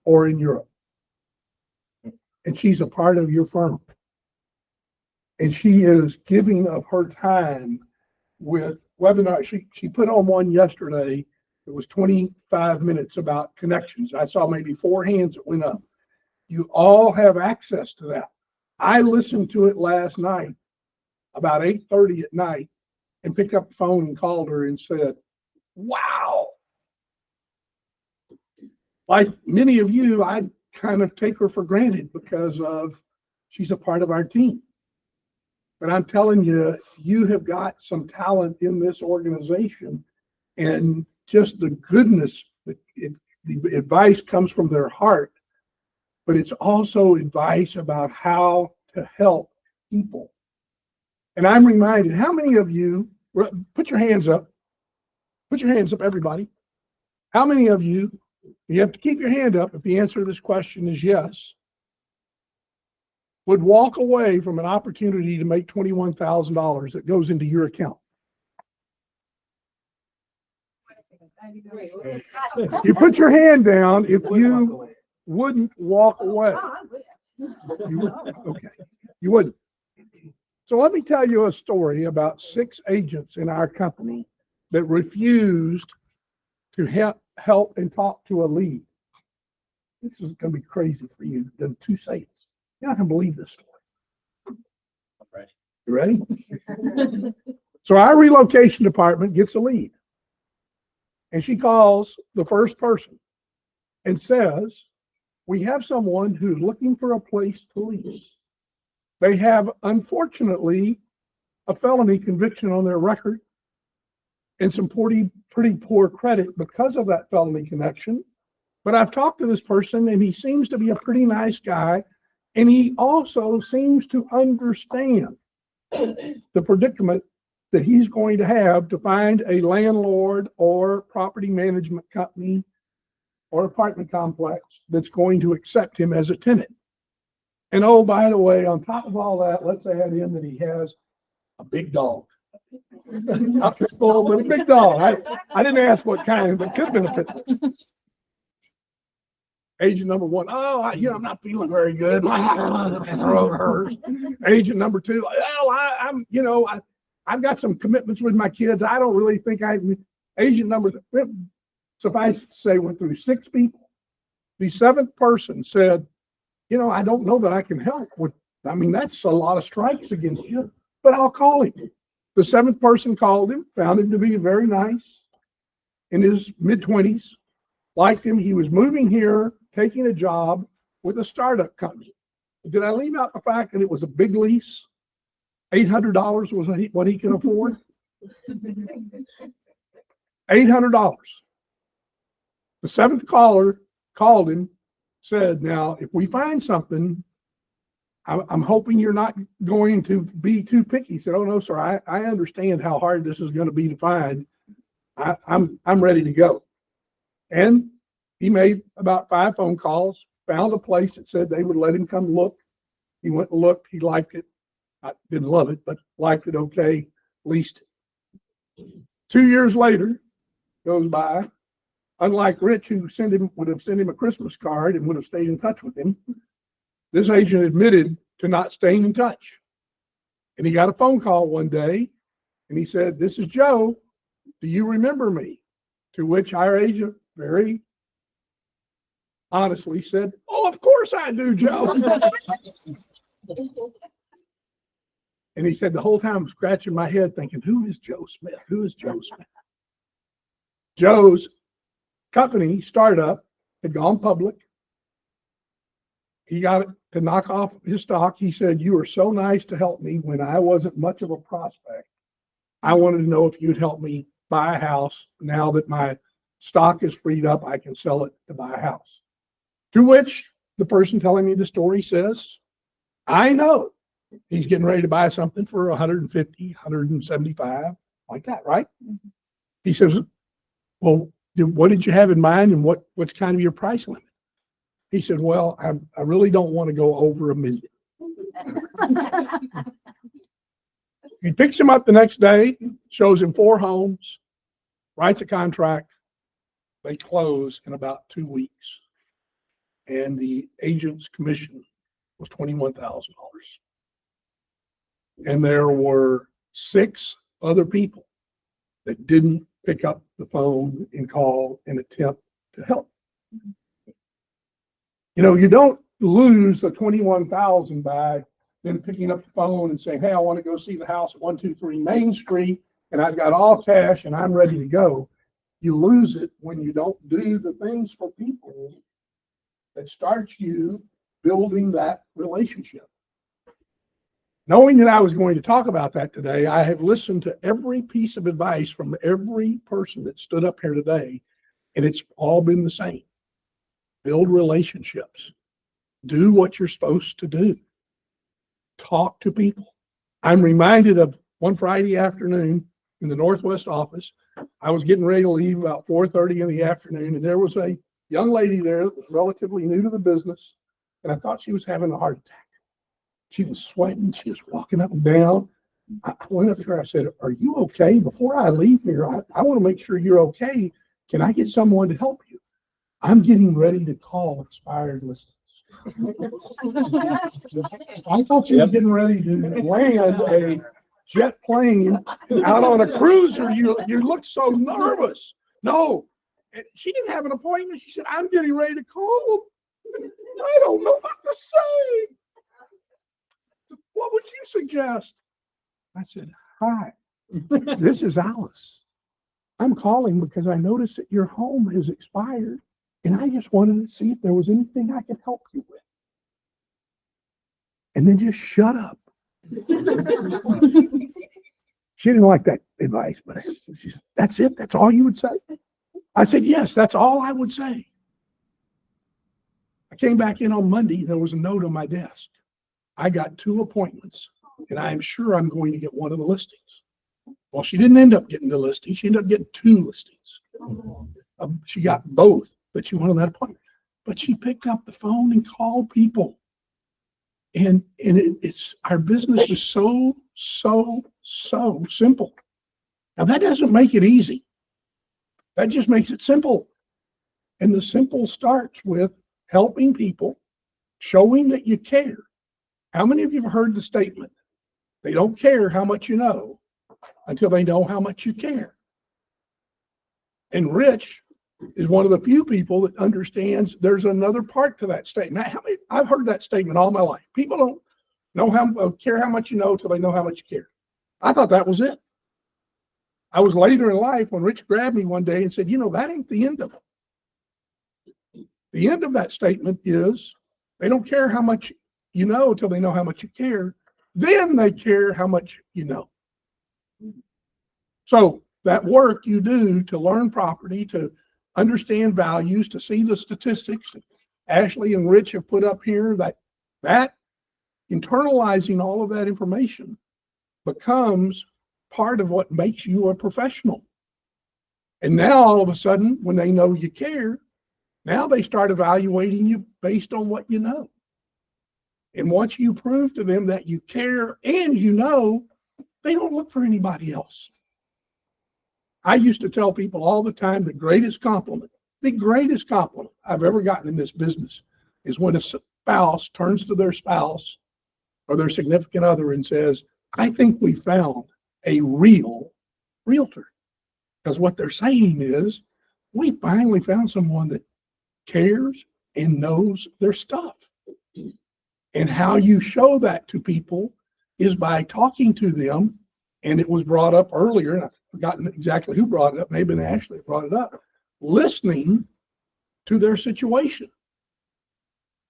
or in Europe. And she's a part of your firm. And she is giving of her time with webinars. She put on one yesterday. It was 25 minutes about connections. I saw maybe 4 hands that went up. You all have access to that. I listened to it last night about 8:30 at night and picked up the phone and called her and said, wow. Like many of you, I kind of take her for granted because of she's a part of our team. But I'm telling you, you have got some talent in this organization, and just the goodness, the advice comes from their heart, but it's also advice about how to help people. And I'm reminded, how many of you, put your hands up, everybody. How many of you, you have to keep your hand up if the answer to this question is yes, would walk away from an opportunity to make $21,000 that goes into your account? You put your hand down if you wouldn't walk away. You wouldn't? Okay, you wouldn't. So let me tell you a story about 6 agents in our company that refused to help and talk to a lead. This is going to be crazy for you. The 2 seconds. You're not going to believe this story. You ready? So our relocation department gets a lead. And she calls the first person and says, we have someone who's looking for a place to lease. They have, unfortunately, a felony conviction on their record and some pretty poor credit because of that felony connection. But I've talked to this person, and he seems to be a pretty nice guy. And he also seems to understand the predicament that he's going to have to find a landlord or property management company or apartment complex that's going to accept him as a tenant. And oh, by the way, on top of all that, let's add in that he has a big dog. Not pit bull, but a big dog. I didn't ask what kind, but could have been a pit bull. Agent number 1, I'm not feeling very good. My throat hurts. Agent number 2, I've got some commitments with my kids. I don't really think Agent number 3, suffice it to say, went through 6 people. The 7th person said, I don't know that I can help with, that's a lot of strikes against you. but I'll call him. The seventh person called him, found him to be very nice, in his mid-20s, liked him. He was moving here, taking a job with a startup company. Did I leave out the fact that it was a big lease? $800 was what he can afford? $800. The seventh caller called him, said, now, if we find something, I'm hoping you're not going to be too picky. He said, oh, no, sir, I understand how hard this is going to be to find. I'm ready to go. And he made about 5 phone calls, found a place that said they would let him come look. He went and looked. He liked it. I didn't love it, but liked it okay, leased it. 2 years later goes by. Unlike Rich, who would have sent him a Christmas card and would have stayed in touch with him, this agent admitted to not staying in touch. And he got a phone call one day, and he said, this is Joe. Do you remember me? To which our agent very honestly said, oh, of course I do, Joe. And he said, the whole time I'm scratching my head thinking, who is Joe Smith? Who is Joe Smith? Joe's company, startup, had gone public. He got it to knock off his stock. He said, you were so nice to help me when I wasn't much of a prospect. I wanted to know if you'd help me buy a house. Now that my stock is freed up, I can sell it to buy a house. To which the person telling me the story says, I know he's getting ready to buy something for 150, 175, like that, right? He says, well, what did you have in mind, and what's kind of your price limit? He said, well, I really don't want to go over $1 million. He picks him up the next day, shows him 4 homes, writes a contract. They close in about 2 weeks. And the agent's commission was $21,000. And there were 6 other people that didn't pick up the phone and call and attempt to help. You know, you don't lose the $21,000 by then picking up the phone and saying, hey, I want to go see the house at 123 Main Street, and I've got all cash and I'm ready to go. You lose it when you don't do the things for people that starts you building that relationship. Knowing that I was going to talk about that today, I have listened to every piece of advice from every person that stood up here today, and it's all been the same. Build relationships. Do what you're supposed to do. Talk to people. I'm reminded of one Friday afternoon in the Northwest office. I was getting ready to leave about 4:30 in the afternoon, and there was a young lady there that was relatively new to the business, and I thought she was having a heart attack. She was sweating. She was walking up and down. I went up to her. I said, are you okay? Before I leave here, I want to make sure you're okay. Can I get someone to help you? I'm getting ready to call expired listings. I thought you were getting ready to land a jet plane out on a cruiser. You looked so nervous. No, she didn't have an appointment. She said, I'm getting ready to call them. I don't know what to say. What would you suggest? I said, hi, this is Alice. I'm calling because I noticed that your home has expired, and I just wanted to see if there was anything I could help you with. And then just shut up. She didn't like that advice, but that's it? That's all you would say? I said, yes, that's all I would say. I came back in on Monday. There was a note on my desk. I got 2 appointments, and I am sure I'm going to get one of the listings. Well, she didn't end up getting the listing. She ended up getting 2 listings. She got both, but she wanted that appointment. But she picked up the phone and called people. And it's our business is so simple. Now, that doesn't make it easy. That just makes it simple. And the simple starts with helping people, showing that you care. How many of you have heard the statement, they don't care how much you know until they know how much you care? And Rich is one of the few people that understands there's another part to that statement. I've heard that statement all my life. People don't care how much you know until they know how much you care. I thought that was it. I was later in life when Rich grabbed me one day and said, you know, that ain't the end of it. The end of that statement is they don't care how much you know until they know how much you care. Then they care how much you know. So that work you do to learn property, to understand values, to see the statistics that Ashley and Rich have put up here, that internalizing all of that information becomes part of what makes you a professional. And now all of a sudden, when they know you care, now they start evaluating you based on what you know. And once you prove to them that you care and you know, they don't look for anybody else. I used to tell people all the time the greatest compliment I've ever gotten in this business is when a spouse turns to their spouse or their significant other and says, I think we found a real realtor. Because what they're saying is, we finally found someone that cares and knows their stuff. And how you show that to people is by talking to them. And it was brought up earlier, and I've forgotten exactly who brought it up, maybe Ashley brought it up, listening to their situation.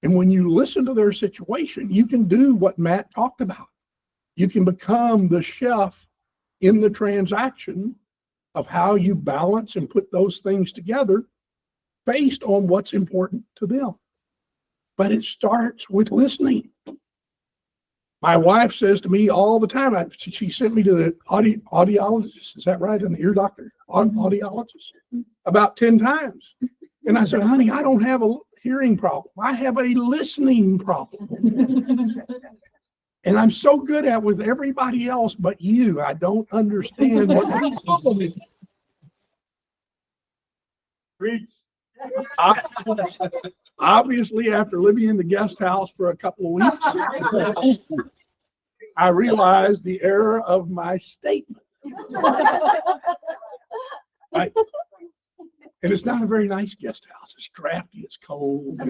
And when you listen to their situation, you can do what Matt talked about. You can become the chef in the transaction of how you balance and put those things together based on what's important to them. But it starts with listening. My wife says to me all the time, she sent me to the audiologist, is that right? And the ear doctor, audiologist, about 10 times. And I said, honey, I don't have a hearing problem. I have a listening problem. And I'm so good at with everybody else but you. I don't understand what the problem is. Obviously, after living in the guest house for a couple of weeks, I realized the error of my statement. Right? And it's not a very nice guest house. It's drafty, it's cold.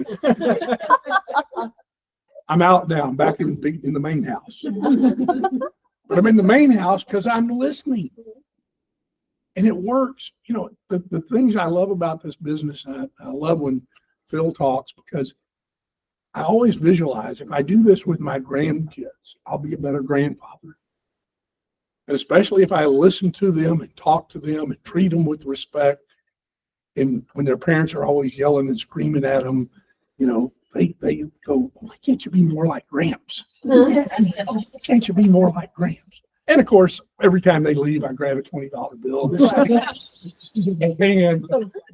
I'm out now. I'm back in the main house. But I'm in the main house because I'm listening. And it works. You know, the things I love about this business, I love when Phil talks, because I always visualize if I do this with my grandkids, I'll be a better grandfather. And especially if I listen to them and talk to them and treat them with respect. And when their parents are always yelling and screaming at them, you know, they go, why can't you be more like Gramps? Can't you be more like Gramps? And of course, every time they leave, I grab a $20 bill. And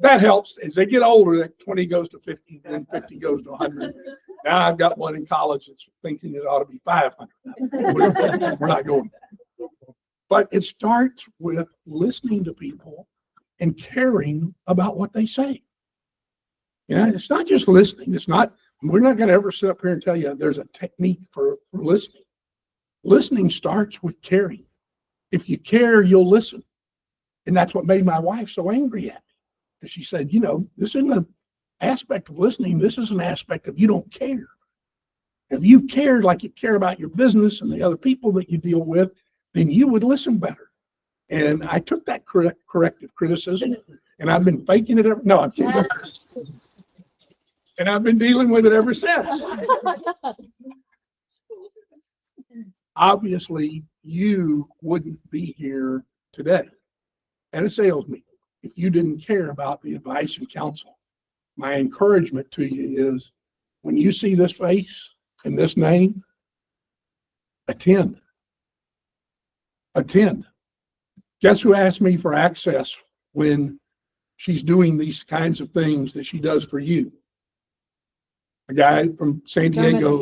that helps. As they get older, that 20 goes to 50, then 50 goes to 100. Now I've got one in college that's thinking it ought to be 500. We're not going there. But it starts with listening to people and caring about what they say. You know, it's not just listening. We're not going to ever sit up here and tell you there's a technique for listening. Listening starts with caring. If you care, you'll listen. And that's what made my wife so angry at me. Because she said, you know, this isn't an aspect of listening. This is an aspect of you don't care. If you cared like you care about your business and the other people that you deal with, then you would listen better. And I took that corrective criticism, and I've been faking it ever. No, I'm kidding. And I've been dealing with it ever since. Obviously, you wouldn't be here today at a sales meeting if you didn't care about the advice and counsel. My encouragement to you is when you see this face and this name, attend. Attend. Guess who asked me for access when she's doing these kinds of things that she does for you? A guy from San Diego,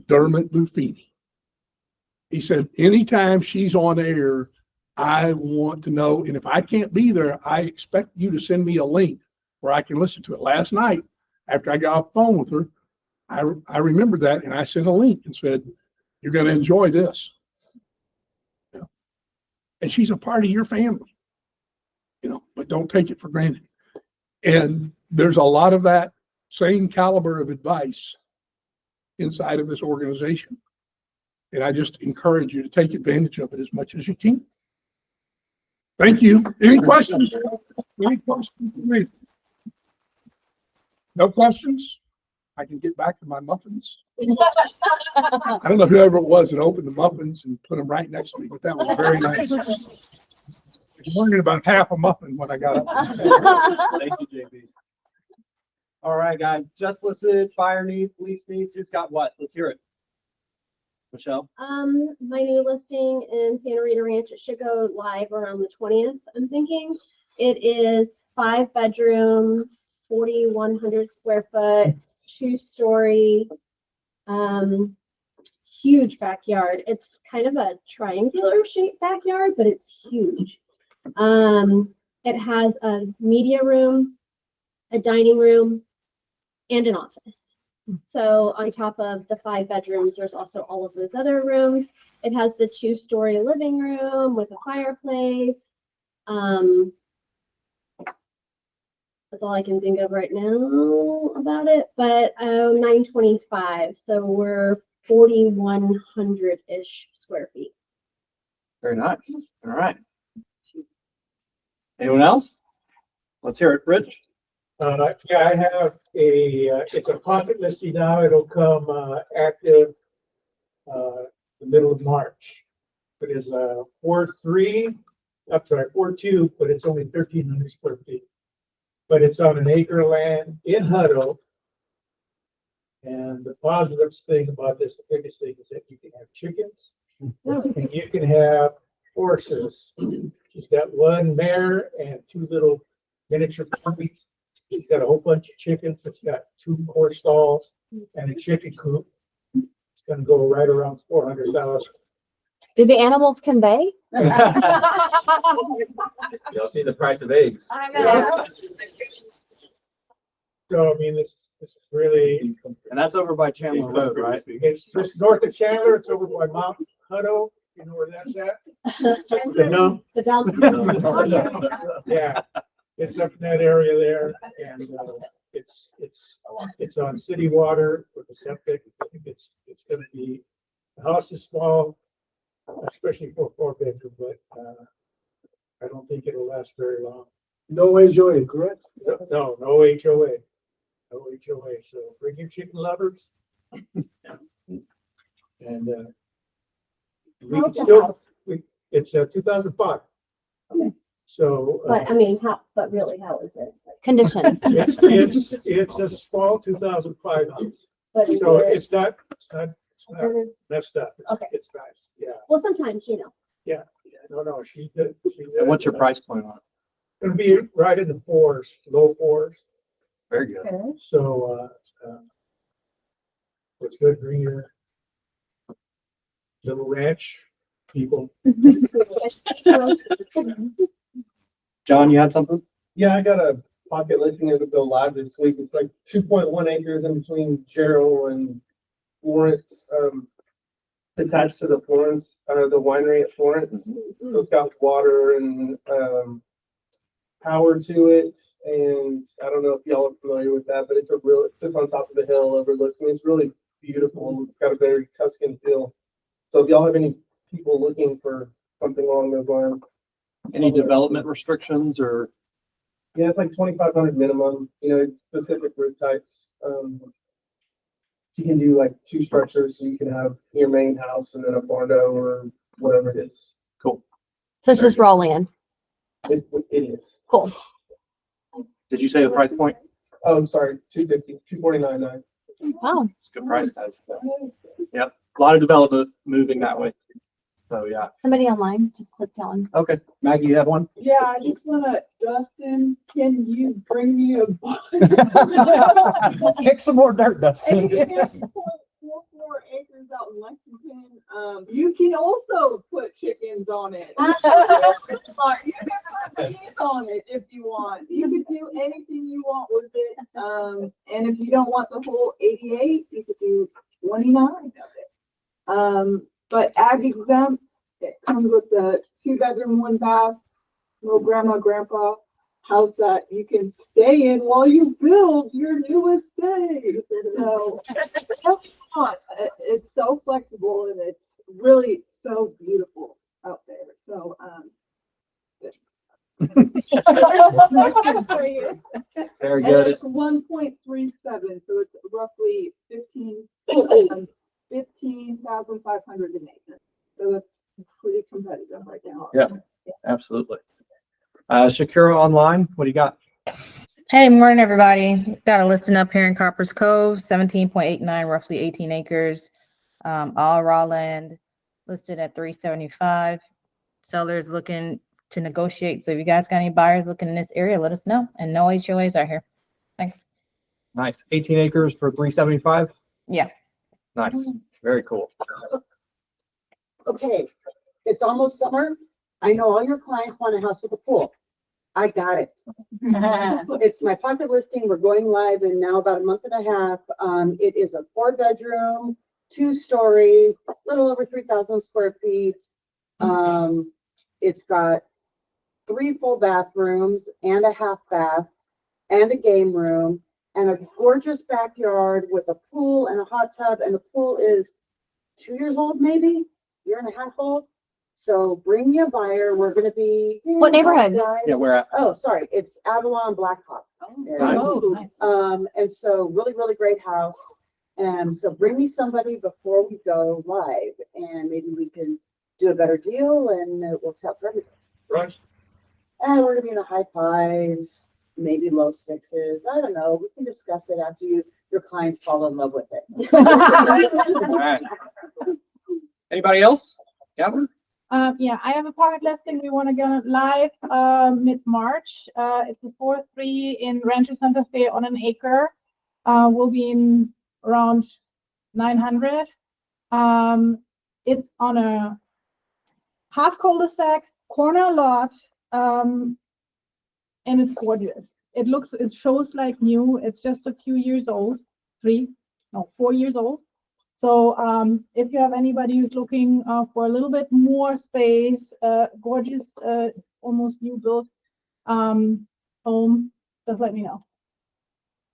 Dermot Buffini. He said, anytime she's on air, I want to know, and if I can't be there, I expect you to send me a link where I can listen to it. Last night, after I got off the phone with her, I remembered that, and I sent a link and said, you're going to enjoy this. You know? And she's a part of your family, you know, but don't take it for granted. And there's a lot of that same caliber of advice inside of this organization. And I just encourage you to take advantage of it as much as you can. Thank you. Any questions? Any questions for me? No questions? I can get back to my muffins. I don't know whoever it was that opened the muffins and put them right next to me, but that was very nice. I was wondering about half a muffin when I got up. Thank you, JB. All right, guys, just listed fire needs, lease needs. Who's got what? Let's hear it. Michelle? My new listing in Santa Rita Ranch, it should go live around the 20th, I'm thinking. It is 5 bedrooms, 4,100 square foot, 2-story, huge backyard. It's kind of a triangular shaped backyard, but it's huge. It has a media room, a dining room, and an office. So on top of the 5 bedrooms, there's also all of those other rooms. It has the 2-story living room with a fireplace. That's all I can think of right now about it. But 925, so we're 4,100-ish square feet. Very nice. All right. Anyone else? Let's hear it. Rich? Yeah, I have it's a pocket listing now. It'll come active the middle of March. It is 4.2, but it's only 1,300 square feet. But it's on an acre of land in Hutto. And the positive thing about this, the biggest thing, is that you can have chickens and you can have horses. She's got 1 mare and 2 little miniature puppies. She's got a whole bunch of chickens. It's got 2 horse stalls and a chicken coop. It's going to go right around 400,000. Do the animals convey? Y'all see the price of eggs. I know. So I mean, this is really. And that's over by Chandler Road, right? It's just north of Chandler. It's over by Mount Hutto. You know where that's at? The dump. Yeah, it's up in that area there, and it's on city water with the septic. I think it's going to be. The house is small, especially for a 4-bedroom, but I don't think it'll last very long. No HOA, correct? No HOA. No HOA. So bring your chicken lovers. And we can still, it's 2005. Okay. So. But I mean, but really, how is it? Condition. It's a small 2005 house. But So it's not messed up. Okay. It's nice. Yeah. Well, sometimes, you know. Yeah. No, she did. And what's your price point on it? It'll be right in the 4s, low 4s. Very good. Okay. So, it's good for your little ranch people. John, you had something? Yeah, I got a pocket listing that'll go live this week. It's like 2.1 acres in between Gerald and Florence, attached to the Florence, the winery at Florence. So it's got water and power to it. And I don't know if y'all are familiar with that, but it sits on top of the hill, overlooks, and it's really beautiful. It's got a very Tuscan feel. So if y'all have any people looking for something along those lines. Any development restrictions or? Yeah, it's like 2,500 minimum, specific roof types. You can do like 2 structures, so you can have your main house and then a barndo or whatever it is. Cool. So it's just raw land. It is. Cool. Did you say the price point? Oh, I'm sorry, 250, 249.9. Wow. It's a good price, guys. Yep. A lot of development moving that way. So, yeah. Somebody online just clicked on. Okay. Maggie, you have one? Yeah, I just wanna, Dustin, can you bring me a Kick some more dirt, Dustin. 4 acres out in Lexington. You can also put chickens on it. You can put beef on it if you want. You can do anything you want with it. And if you don't want the whole 88, you could do 29 of it. But ag exempt, it comes with the 2-bedroom, 1 bath, little grandma, grandpa house that you can stay in while you build your new estate. So it's so flexible and it's really so beautiful out there. So, Very and good. it's 1.37, so it's roughly 15,500 an acre. So it's pretty competitive right now. Yeah, absolutely. Shakira Online, what do you got? Hey, morning, everybody. Got a listing up here in Copper's Cove, 17.89, roughly 18 acres. All raw land, listed at 375. Sellers looking to negotiate. So if you guys got any buyers looking in this area, let us know. And no HOAs are here. Thanks. Nice. 18 acres for 375. Yeah. Nice. Very cool. Okay, it's almost summer. I know all your clients want a house with a pool. I got it. It's my pocket listing. We're going live in now about a month and a half. It is a 4-bedroom, 2-story, little over 3,000 square feet. It's got 3 full bathrooms and a half bath and a game room and a gorgeous backyard with a pool and a hot tub. And the pool is 2 years old, maybe, year and a half old. So bring me a buyer. We're going to be. What neighborhood? Yeah, we're at. Oh, sorry. It's Avalon Blackhawk. Nice. And so really, really great house. And so bring me somebody before we go live and maybe we can do a better deal and it works out for everybody. Right. And we're gonna be in the high 5s, maybe low 6s. I don't know. We can discuss it after your clients fall in love with it. All right. Anybody else? Gavin? Yeah, I have a pocket listing. We want to go live mid-March. It's a 4-3 in Rancho Santa Fe on an acre. We'll be in around 900. It's on a half cul-de-sac, corner lot, and it's gorgeous. It shows like new. It's just a few years old, 4 years old. So if you have anybody who's looking for a little bit more space, gorgeous, almost new built home, just let me know.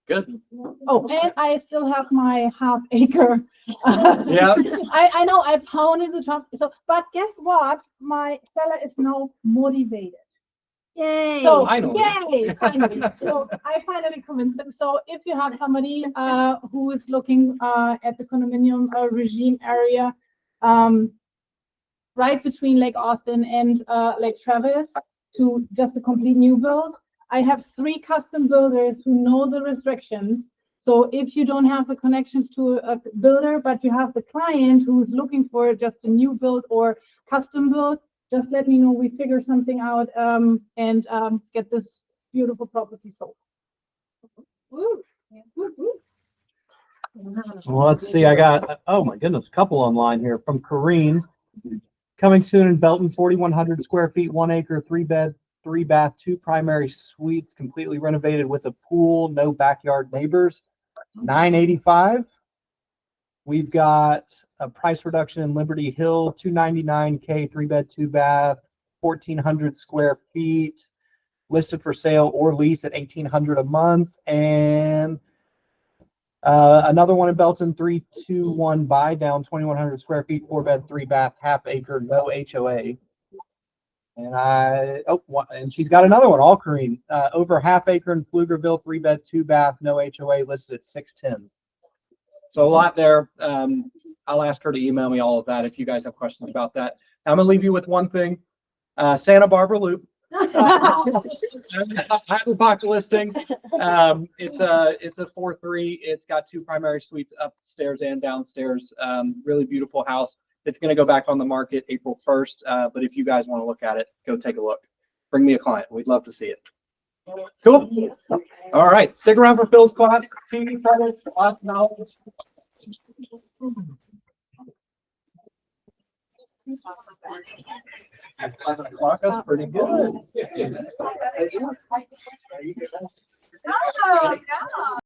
Good. Oh, and I still have my half acre. Yeah. I know I pounded the top. So, but guess what? My seller is now motivated. Yay. So, I know. yay, finally. So I finally convinced them. So if you have somebody who is looking at the condominium regime area, right between Lake Austin and Lake Travis to just a complete new build, I have 3 custom builders who know the restrictions. So if you don't have the connections to a builder, but you have the client who's looking for just a new build or custom build, just let me know. We figure something out and get this beautiful property sold. Well, let's see. I got, oh my goodness, a couple online here from Kareen. Coming soon in Belton, 4,100 square feet, 1 acre, 3-bed, 3-bath, 2 primary suites, completely renovated with a pool, no backyard neighbors. 985. We've got a price reduction in Liberty Hill, 299K, 3-bed, 2-bath, 1,400 square feet, listed for sale or lease at 1,800 a month. And another one in Belton, 321 buy down, 2,100 square feet, 4-bed, 3-bath, half acre, no HOA. And and she's got another one, all Kareen, over half acre in Pflugerville, 3-bed, 2-bath, no HOA, listed at 610. So a lot there. I'll ask her to email me all of that if you guys have questions about that. I'm gonna leave you with one thing. Santa Barbara Loop. I have a pocket listing. It's a 4-3. It's got 2 primary suites upstairs and downstairs. Really beautiful house. It's going to go back on the market April 1st. But if you guys want to look at it, go take a look. Bring me a client. We'd love to see it. Cool. All right. Stick around for Phil's class. TV credits, lots of knowledge. At 11 o'clock, that's pretty good.